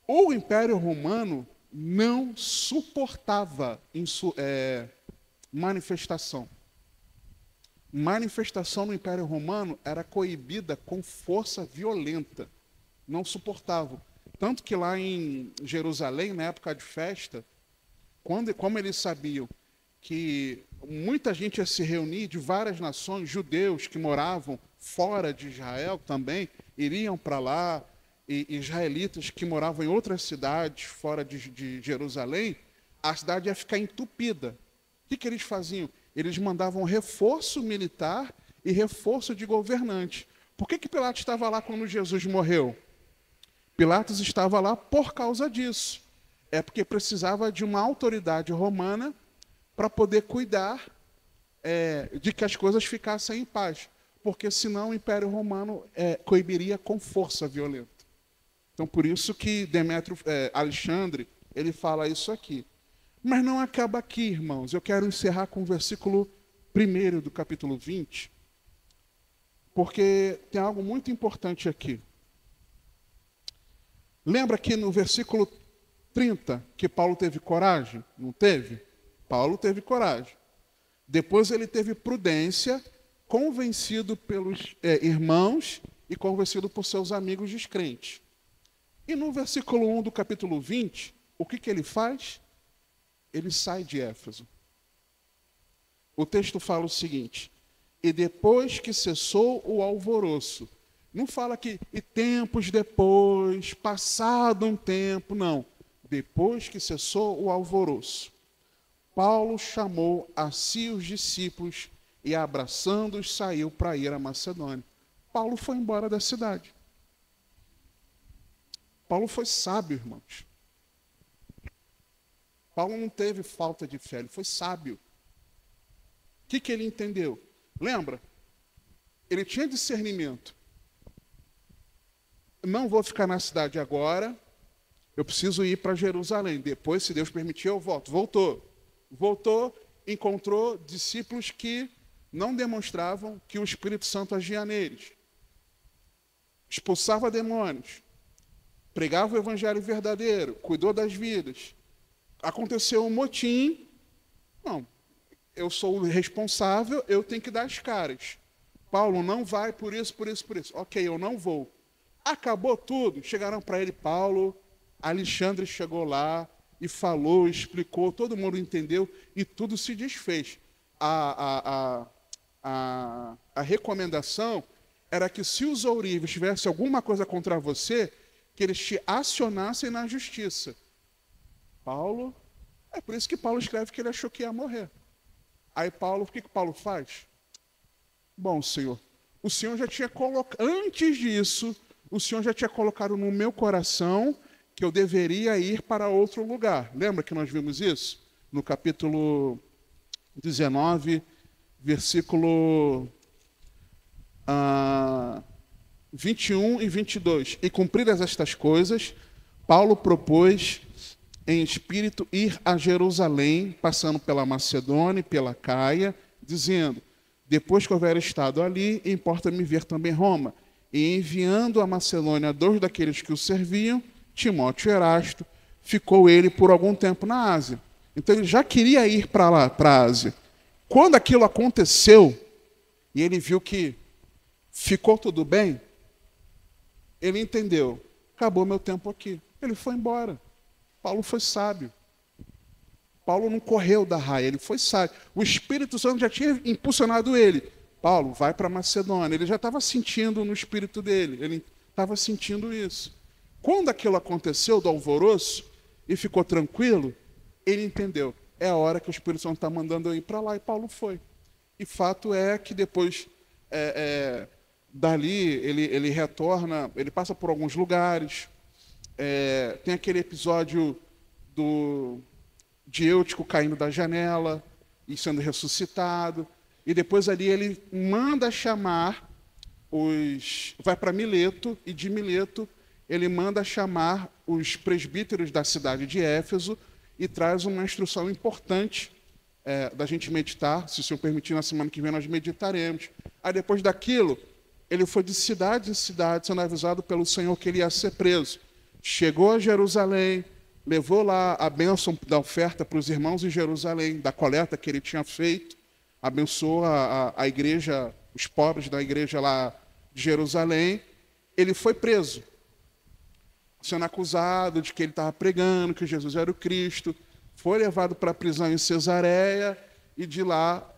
O Império Romano não suportava manifestação. Manifestação no Império Romano era coibida com força violenta. não suportavam. Tanto que lá em Jerusalém, na época de festa, como eles sabiam que muita gente ia se reunir de várias nações, judeus que moravam fora de Israel também, iriam para lá, e israelitas que moravam em outras cidades fora de Jerusalém, a cidade ia ficar entupida. O que eles faziam? Eles mandavam reforço militar e reforço de governante. Por que Pilatos estava lá quando Jesus morreu? Pilatos estava lá por causa disso. É porque precisava de uma autoridade romana para poder cuidar de que as coisas ficassem em paz. Porque senão o Império Romano coibiria com força violenta. Então, por isso que Alexandre, ele fala isso aqui. Mas não acaba aqui, irmãos. Eu quero encerrar com o versículo 1 do capítulo 20, porque tem algo muito importante aqui. Lembra que no versículo 30 que Paulo teve coragem? Não teve? Paulo teve coragem. Depois ele teve prudência, convencido pelos irmãos e convencido por seus amigos descrentes. E no versículo 1 do capítulo 20, o que ele faz? Ele sai de Éfeso. O texto fala o seguinte: e depois que cessou o alvoroço, não fala que e tempos depois, passado um tempo, não. Depois que cessou o alvoroço, Paulo chamou a si os discípulos e, abraçando-os, saiu para ir à Macedônia. Paulo foi embora da cidade. Paulo foi sábio, irmãos. Paulo não teve falta de fé, ele foi sábio. O que ele entendeu? Lembra? Ele tinha discernimento. Não vou ficar na cidade agora, eu preciso ir para Jerusalém. Depois, se Deus permitir, eu volto. Voltou, encontrou discípulos que não demonstravam que o Espírito Santo agia neles. Expulsava demônios. Pregava o evangelho verdadeiro, cuidou das vidas. Aconteceu um motim. Não, eu sou o responsável, eu tenho que dar as caras. Paulo não vai por isso, por isso, por isso. Ok, eu não vou. Acabou tudo. Chegaram para ele, Paulo, Alexandre chegou lá e falou, explicou, todo mundo entendeu e tudo se desfez. A recomendação era que se os ourives tivessem alguma coisa contra você, que eles te acionassem na justiça. Paulo, é por isso que Paulo escreve que ele achou que ia morrer. Aí Paulo, o que Paulo faz? Bom, Senhor, o Senhor já tinha colocado, antes disso, o Senhor já tinha colocado no meu coração que eu deveria ir para outro lugar. Lembra que nós vimos isso? No capítulo 19, versículo 21 e 22. E cumpridas estas coisas, Paulo propôs em espírito ir a Jerusalém, passando pela Macedônia e pela Caia, dizendo: depois que houver estado ali, importa-me ver também Roma. E enviando a Macedônia 2 daqueles que o serviam, Timóteo e Erasto, ficou ele por algum tempo na Ásia. Então ele já queria ir para lá, para a Ásia. Quando aquilo aconteceu, e ele viu que ficou tudo bem, ele entendeu: acabou meu tempo aqui. Ele foi embora. Paulo foi sábio. Paulo não correu da raia, ele foi sábio. O Espírito Santo já tinha impulsionado ele. Paulo, vai para Macedônia. Ele já estava sentindo no espírito dele, ele estava sentindo isso. Quando aquilo aconteceu do alvoroço e ficou tranquilo, ele entendeu: é a hora que o Espírito Santo está mandando eu ir para lá, e Paulo foi. E fato é que depois, dali, ele retorna, ele passa por alguns lugares. Tem aquele episódio de Eutico caindo da janela e sendo ressuscitado. E depois ali ele manda chamar vai para Mileto, e de Mileto ele manda chamar os presbíteros da cidade de Éfeso e traz uma instrução importante da gente meditar. Se o Senhor permitir, na semana que vem nós meditaremos. Aí depois daquilo, ele foi de cidade em cidade, sendo avisado pelo Senhor que ele ia ser preso. Chegou a Jerusalém, levou lá a bênção da oferta para os irmãos em Jerusalém, da coleta que ele tinha feito, abençoou a igreja, os pobres da igreja lá de Jerusalém. Ele foi preso. sendo acusado de que ele estava pregando, que Jesus era o Cristo, foi levado para a prisão em Cesareia, e de lá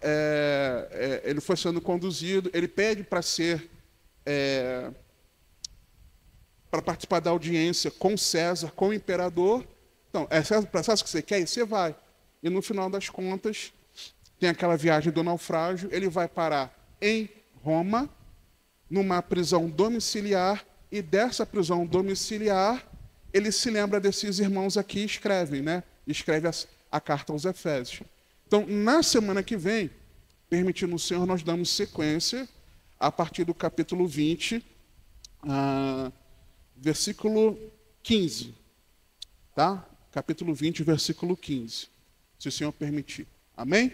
ele foi sendo conduzido, ele pede para para participar da audiência com César, com o imperador. Então, para César que você quer? E você vai. E no final das contas, tem aquela viagem do naufrágio, ele vai parar em Roma, numa prisão domiciliar, e dessa prisão domiciliar, ele se lembra desses irmãos aqui e escreve, né? Escreve a carta aos Efésios. Então, na semana que vem, permitindo o Senhor, nós damos sequência a partir do capítulo 20, versículo 15. Tá? Capítulo 20, versículo 15. Se o Senhor permitir. Amém?